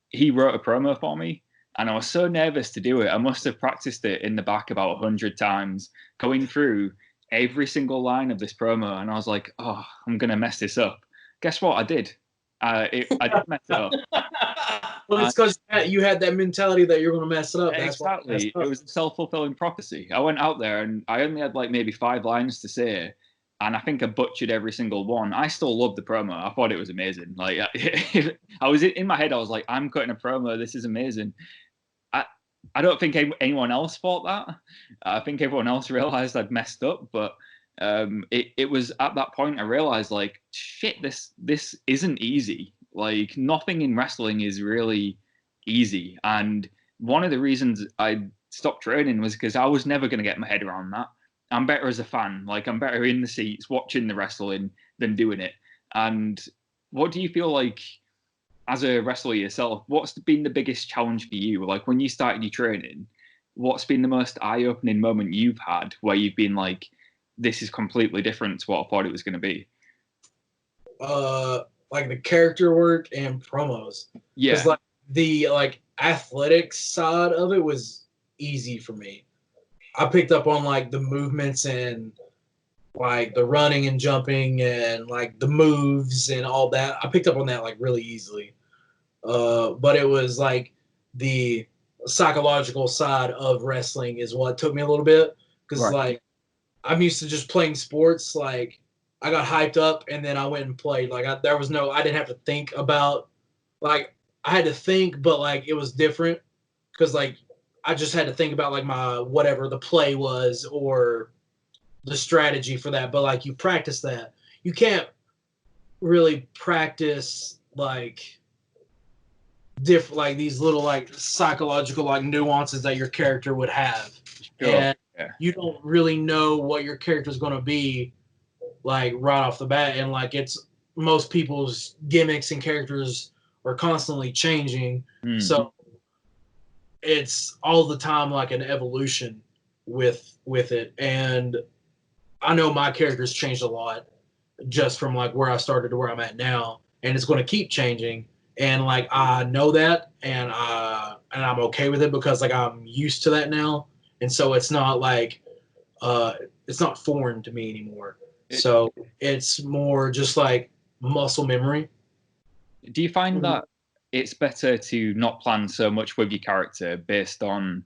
he wrote a promo for me. And I was so nervous to do it. I must have practiced it in the back about 100 times, going through every single line of this promo. And I was like, oh, I'm going to mess this up. Guess what? I did. I did mess it up. Well, it's because you had that mentality that you're going to mess it up. That's exactly. It was a self-fulfilling prophecy. I went out there and I only had like maybe 5 lines to say. And I think I butchered every single one. I still loved the promo. I thought it was amazing. Like I was in my head, I was like, I'm cutting a promo. This is amazing. I don't think anyone else thought that. I think everyone else realized I'd messed up. But it was at that point I realized, like, shit, this isn't easy. Like, nothing in wrestling is really easy. And one of the reasons I stopped training was because I was never going to get my head around that. I'm better as a fan. Like, I'm better in the seats watching the wrestling than doing it. And what do you feel like as a wrestler yourself? What's been the biggest challenge for you? Like, when you started your training, what's been the most eye-opening moment you've had where you've been like, this is completely different to what I thought it was going to be? Like the character work and promos. Yeah. Because like the athletics side of it was easy for me. I picked up on like the movements and like the running and jumping and like the moves and all that. I picked up on that like really easily. But it was like the psychological side of wrestling is what took me a little bit, because like I'm used to just playing sports. Like I got hyped up and then I went and played. Like I didn't have to think about, like I had to think, but like it was different because like I just had to think about like my whatever the play was or the strategy for that. But like you practice that, you can't really practice like like these little like psychological like nuances that your character would have. Sure. And you don't really know what your character is going to be like right off the bat. And like it's most people's gimmicks and characters are constantly changing. Mm-hmm. So it's all the time like an evolution with it. And I know my character's changed a lot just from like where I started to where I'm at now, and it's going to keep changing. And like I know that, and I'm okay with it because like I'm used to that now, and so it's not like it's not foreign to me anymore. So it's more just like muscle memory. Do you find that it's better to not plan so much with your character based on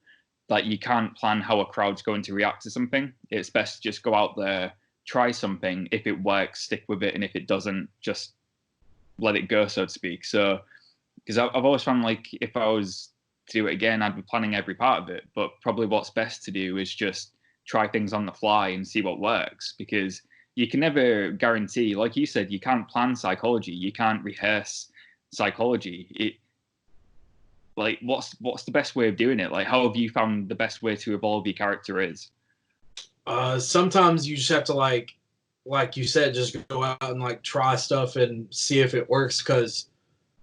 like you can't plan how a crowd's going to react to something? It's best to just go out there, try something. If it works, stick with it, and if it doesn't, just let it go, so to speak. So because I've always found like if I was to do it again, I'd be planning every part of it. But probably what's best to do is just try things on the fly and see what works, because you can never guarantee, like you said, you can't plan psychology, you can't rehearse psychology. Like what's the best way of doing it? Like how have you found the best way to evolve your character is? Sometimes you just have to like you said, just go out and like try stuff and see if it works, because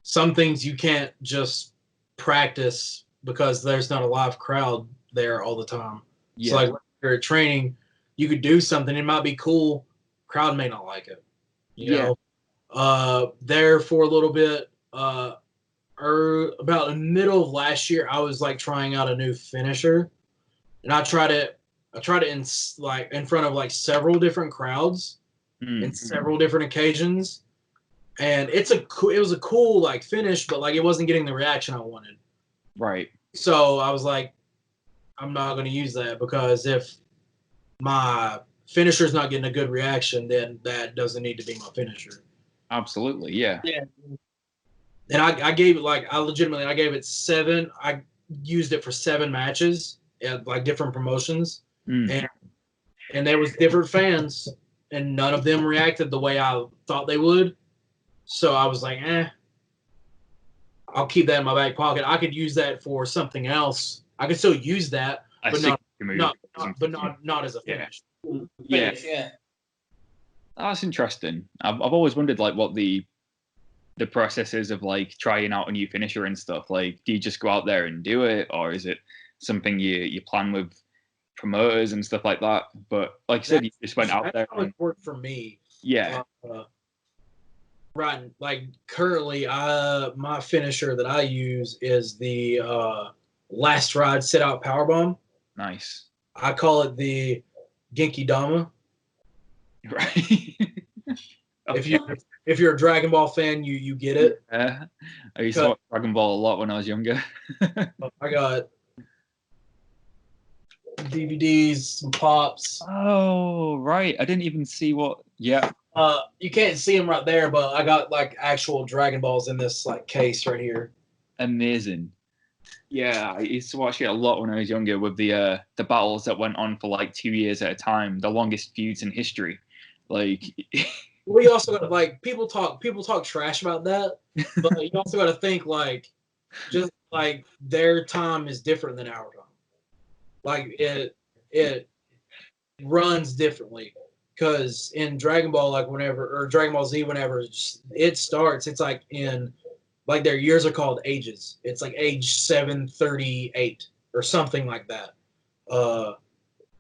some things you can't just practice because there's not a live crowd there all the time. Yeah. So like when you're at training, you could do something, it might be cool, crowd may not like it. You know? There for a little bit, about the middle of last year, I was like trying out a new finisher, and I tried it in front of like several different crowds in several different occasions, and it was a cool like finish, but like it wasn't getting the reaction I wanted. Right. So I was like, I'm not going to use that, because if my finisher's not getting a good reaction, then that doesn't need to be my finisher. Absolutely, yeah. Yeah. And I gave it I gave it 7. I used it for 7 matches at like different promotions, and there was different fans, and none of them reacted the way I thought they would. So I was like, I'll keep that in my back pocket. I could use that for something else. I could still use that, but not as a finish. Yeah. That's interesting. I've always wondered like what the process is of like trying out a new finisher and stuff. Like, do you just go out there and do it, or is it something you plan with promoters and stuff like that? But like you said, you just went out there. That's how it worked for me. Yeah. Right. Like currently, my finisher that I use is the last ride sit out powerbomb. Nice. I call it the Genki Dama. Right. Okay. If you're a Dragon Ball fan, you get it. I used to watch Dragon Ball a lot when I was younger. I got DVDs, some pops. Oh, right. I didn't even see what. Yeah. You can't see them right there, but I got like actual Dragon Balls in this like case right here. Amazing. Yeah, I used to watch it a lot when I was younger with the battles that went on for like 2 years at a time, the longest feuds in history. Like. We also got like people talk trash about that, but you also got to think like just like their time is different than our time. Like it runs differently, because in Dragon Ball, like or Dragon Ball Z, whenever it starts, it's like in like their years are called ages. It's like age 738 or something like that.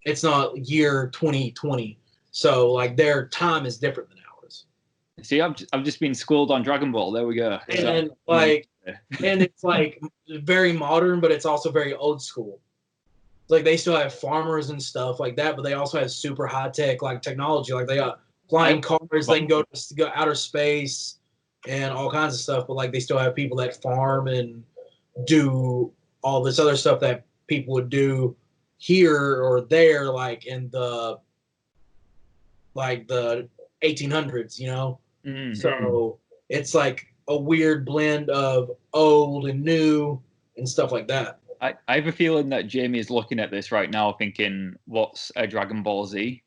It's not year 2020, so like their time is different than ours. See, I've just been schooled on Dragon Ball. There we go. And and it's like very modern, but it's also very old school. Like they still have farmers and stuff like that, but they also have super high tech like technology. Like they got flying cars, they can go outer space and all kinds of stuff. But like they still have people that farm and do all this other stuff that people would do here or there, like in the 1800s, you know. Mm-hmm. So it's like a weird blend of old and new and stuff like that. I have a feeling that Jamie is looking at this right now thinking, what's a Dragon Ball Z?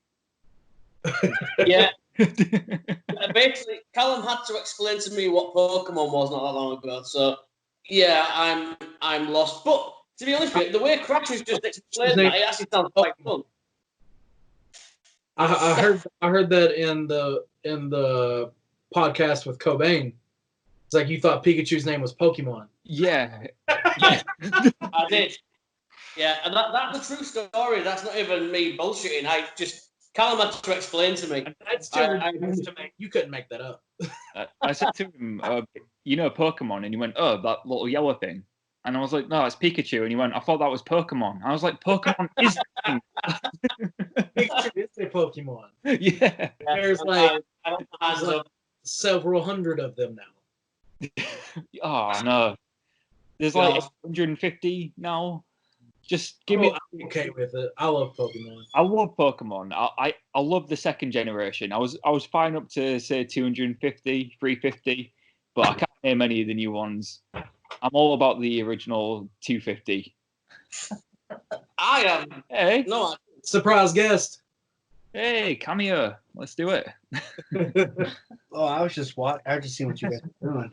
Yeah. Basically, Callum had to explain to me what Pokemon was not that long ago. So, yeah, I'm lost. But, to be honest with you, the way Crash has just explained that, it actually sounds quite fun. I heard that in the podcast with Cobain. It's like you thought Pikachu's name was Pokemon. Yeah. I did. Yeah, and that's a true story. That's not even me bullshitting. Callum had to explain to me. That's too you couldn't make that up. I said to him, Pokemon, and he went, oh, that little yellow thing. And I was like, no, it's Pikachu. And he went, I thought that was Pokemon. I was like, Pokemon is the thing. Pikachu is a Pokemon. Yeah. There's like several hundred of them now. Oh, no. There's like 150 now. Just give me. I'm okay with it. I love Pokemon. I love Pokemon. I love the second generation. I was fine up to say 250, 350, but I can't name any of the new ones. I'm all about the original 250. I am. Hey. No. Surprise guest. Hey, cameo. Let's do it. Oh, I was just seeing what you guys were doing.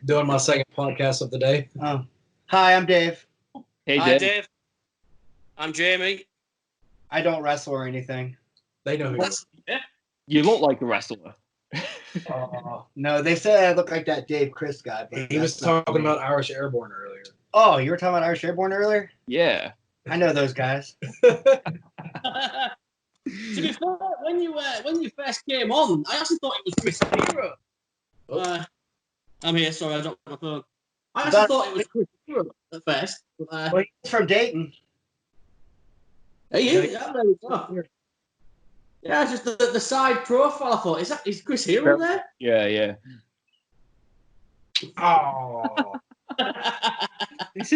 Doing my second podcast of the day. Oh. Hi, I'm Dave. Hey, Hi, Dave. Dave. I'm Jamie. I don't wrestle or anything. They know who you are. You look like a wrestler. No, they said I look like that Dave Crist guy. But He was that's not talking me. about Irish Airborne earlier. Oh, you were talking about Irish Airborne earlier? Yeah. I know those guys. To be fair, when you first came on, I actually thought it was Chris Hero. I'm here. Sorry, I dropped my phone. I actually thought it was Chris Hero at first. Well, he's from Dayton. Yeah, there we go. Yeah, it's just the side profile. I thought, is Chris Hero there? Yeah. Oh. This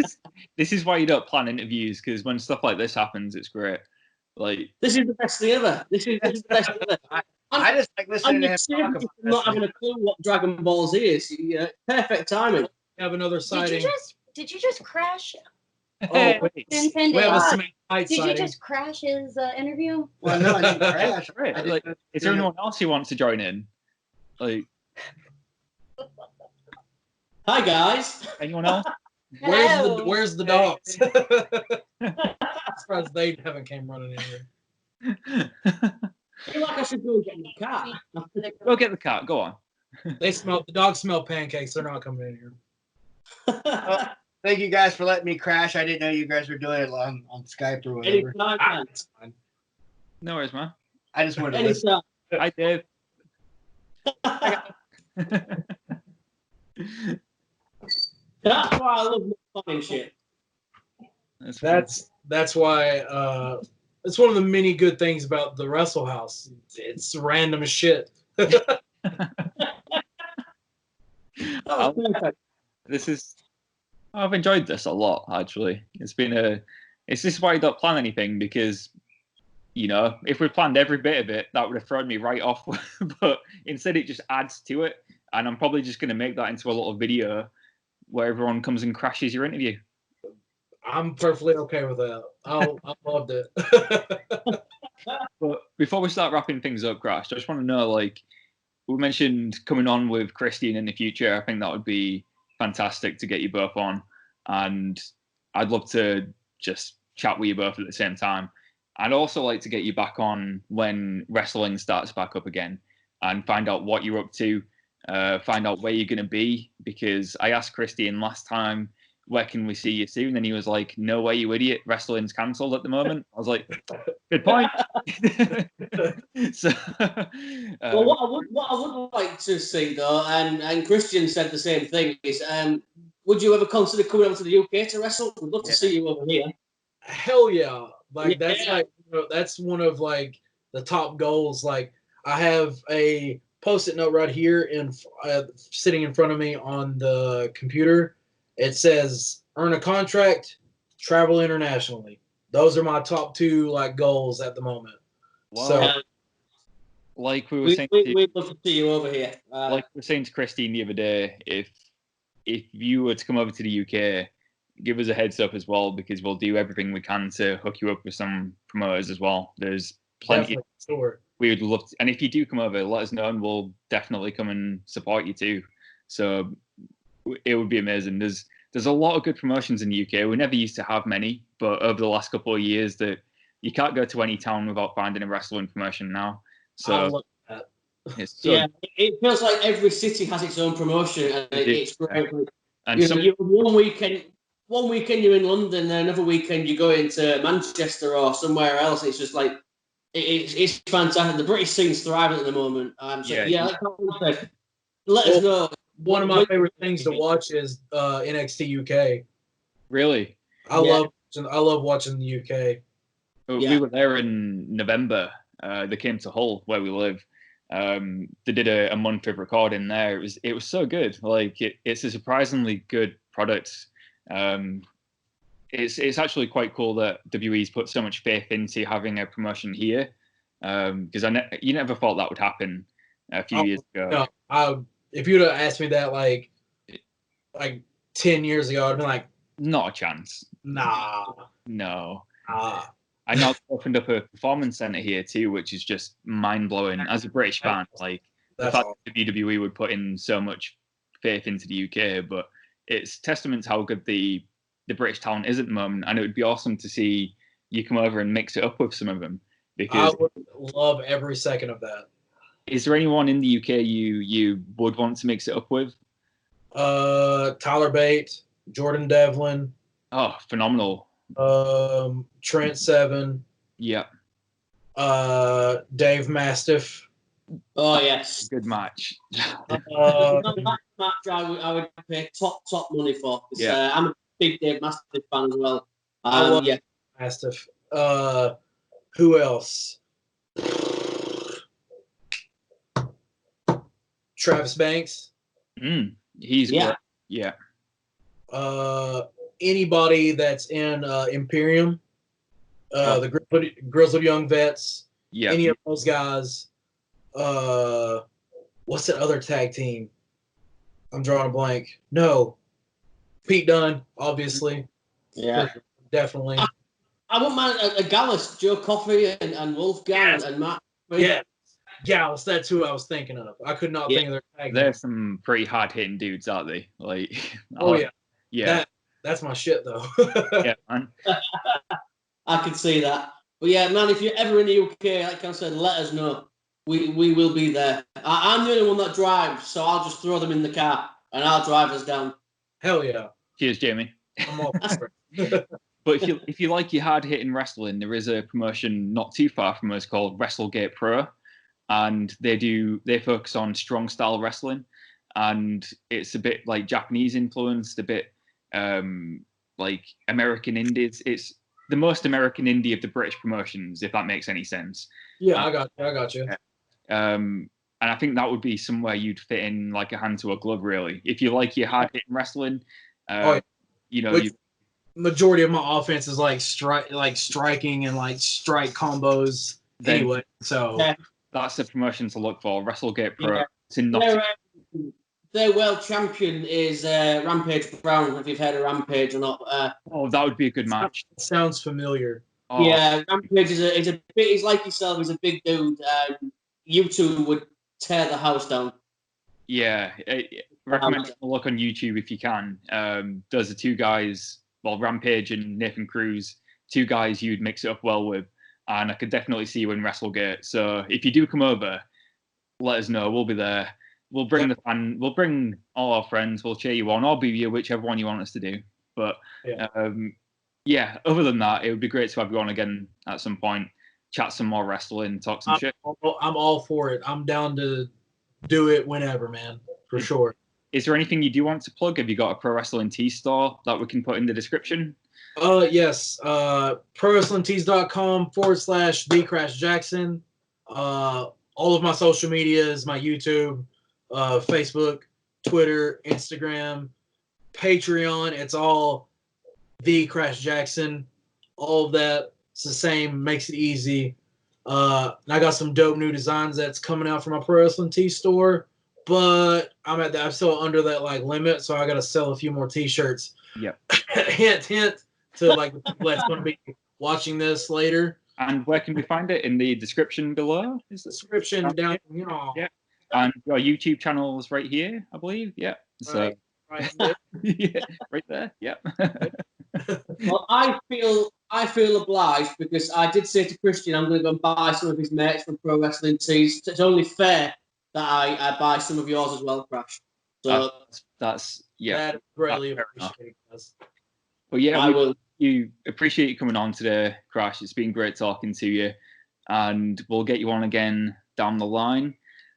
is why you don't plan interviews, because when stuff like this happens, it's great. Like, this is the best thing ever. This is the best thing ever. I just like listening to him talk about not having a clue what Dragon Ball Z is. Yeah, perfect timing. We have another sighting. Did you just crash? Oh, wait. Intended. We have a Smack Night Did you sighting. just crash his interview? Well, no, I didn't crash. right. I Like, didn't- is there anyone else who wants to join in? Like, Hi guys. anyone else? Where's the dogs? I'm surprised they haven't came running in here. I feel like I should go and get my cat. Go get the cat. Go on. The dogs smell pancakes. They're not coming in here. Thank you guys for letting me crash. I didn't know you guys were doing it on Skype or whatever. Anytime, man. No worries, man. I just wanted to listen. Anytime. Hi, Dave. That's why I love fun and shit. That's why it's one of the many good things about the Wrestle House. It's random as shit. I've enjoyed this a lot, actually. It's this is why I don't plan anything, because, you know, if we planned every bit of it, that would have thrown me right off. But instead, it just adds to it. And I'm probably just going to make that into a little video where everyone comes and crashes your interview. I'm perfectly okay with that. I loved it. But before we start wrapping things up, Crash, I just want to know, like, we mentioned coming on with Christian in the future. I think that would be fantastic to get you both on. And I'd love to just chat with you both at the same time. I'd also like to get you back on when wrestling starts back up again and find out what you're up to, find out where you're going to be. Because I asked Christian last time, where can we see you soon? And he was like, no way, you idiot. Wrestling's cancelled at the moment. I was like, good point. So, well, what I would like to see, though, and Christian said the same thing, is would you ever consider coming over to the UK to wrestle? We'd love to see you over here. Hell yeah. Like, Yeah. that's like, you know, that's one of like the top goals. Like, I have a post-it note right here sitting in front of me on the computer. It says, earn a contract, travel internationally. Those are my top two like goals at the moment. wow. So, like we were saying, We'd love to see you over here. like we were saying to Christine the other day, if you were to come over to the UK, give us a heads up as well, because we'll do everything we can to hook you up with some promoters as well. There's plenty. sure. We would love to, and if you do come over, let us know, and we'll definitely come and support you too. So it would be amazing. There's a lot of good promotions in the UK. We never used to have many, but over the last couple of years, that you can't go to any town without finding a wrestling promotion now. I So love that. it's so, yeah, it feels like every city has its own promotion, and it's great. and You some, know, one weekend you're in London, then another weekend you go into Manchester or somewhere else. It's just like it's fantastic. The British scene's thriving at the moment. So Yeah. like I said, let us know. One of my favorite things to watch is NXT UK. really, I love watching the UK. we were there in November. They came to Hull, where we live. They did a month of recording there. It was so good. Like it's a surprisingly good product. It's actually quite cool that WWE's put so much faith into having a promotion here. Because you never thought that would happen a few years ago. No, if you'd have asked me that like 10 years ago, I'd be like, Not a chance. nah. No. Ah. I know they opened up a performance center here too, which is just mind blowing. As a British fan, like the That's fact all. that WWE would put in so much faith into the UK, but it's testament to how good the British talent is at the moment. And it would be awesome to see you come over and mix it up with some of them. I Because would love every second of that. is there anyone in the UK you would want to mix it up with? Tyler Bate, Jordan Devlin, Oh, phenomenal. Trent Seven, Yeah, Dave Mastiff. Oh yes. good match. That match I would pay top money for. Yeah. I'm a big Dave Mastiff fan as well. I love Yeah. Mastiff. Who else? Travis Banks. He's Yeah. great. Yeah. Anybody that's in Imperium, the Grizzled Young Vets, Yeah. any of those guys. What's that other tag team? I'm drawing a blank. No, Pete Dunne, obviously. Yeah. Definitely. I wouldn't mind a Gallus, Joe Coffey and Wolfgang and Matt. Yeah. Gallus, that's who I was thinking of. I could not think of their tag name. There's some pretty hard hitting dudes, aren't they? Like, Oh yeah. Yeah. That's my shit though. Yeah, man. I can see that. But yeah, man, if you're ever in the UK, like I said, let us know. We will be there. I'm the only one that drives, so I'll just throw them in the car and I'll drive us down. Hell yeah. Cheers, Jamie. I'm all for it. But if you like your hard hitting wrestling, there is a promotion not too far from us called WrestleGate Pro, and they focus on strong style wrestling, and it's a bit like Japanese influenced, a bit like American indies. It's the most American indie of the British promotions, if that makes any sense. Yeah, I got you. And I think that would be somewhere you'd fit in like a hand to a glove, really. If you like your hard hitting wrestling, you know, majority of my offense is like striking and like strike combos anyway. So that's the promotion to look for. WrestleGate Pro. Yeah. It's in Their world champion is Rampage Brown. If you've heard of Rampage or not. that would be a good match. Sounds familiar. Oh. Yeah, Rampage is a big. He's like yourself. He's a big dude. You two would tear the house down. Yeah, recommend a look on YouTube if you can. Those are two guys. Well, Rampage and Nathan Cruz, two guys you'd mix it up well with, and I could definitely see you in WrestleGate. So if you do come over, let us know. We'll be there. We'll bring the fan. We'll bring all our friends. We'll cheer you on. I'll be you, whichever one you want us to do. But other than that, it would be great to have you on again at some point. Chat some more wrestling, talk some shit. I'm all for it. I'm down to do it whenever, man, for sure. Is there anything you do want to plug? Have you got a pro wrestling tee store that we can put in the description? Yes. ProWrestlingTees.com/TheCrashJaxon. All of my social medias, my YouTube, Facebook, Twitter, Instagram, Patreon. It's all The Crash Jackson. All of that. It's the same. Makes it easy. I got some dope new designs that's coming out from my Pro Wrestling Tee store, but I'm still under that like limit, so I got to sell a few more T-shirts. Yep. hint to like the people that's going to be watching this later. And where can we find it? In the description below? Is the description down? Yeah. And your YouTube channel is right here, I believe. Yeah. So. Right yeah, right there. Yeah. Well, I feel obliged because I did say to Christian I'm going to go and buy some of his merch from Pro Wrestling Tees. It's only fair that I buy some of yours as well, Crash. So that's That greatly appreciated. But yeah, I will. You appreciate you coming on today, Crash. It's been great talking to you, and we'll get you on again down the line.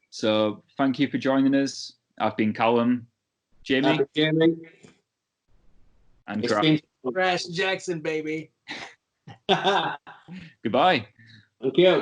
So thank you for joining us. I've been Callum, Jamie, and Crash Jackson, baby. Goodbye. Thank you.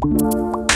Bye.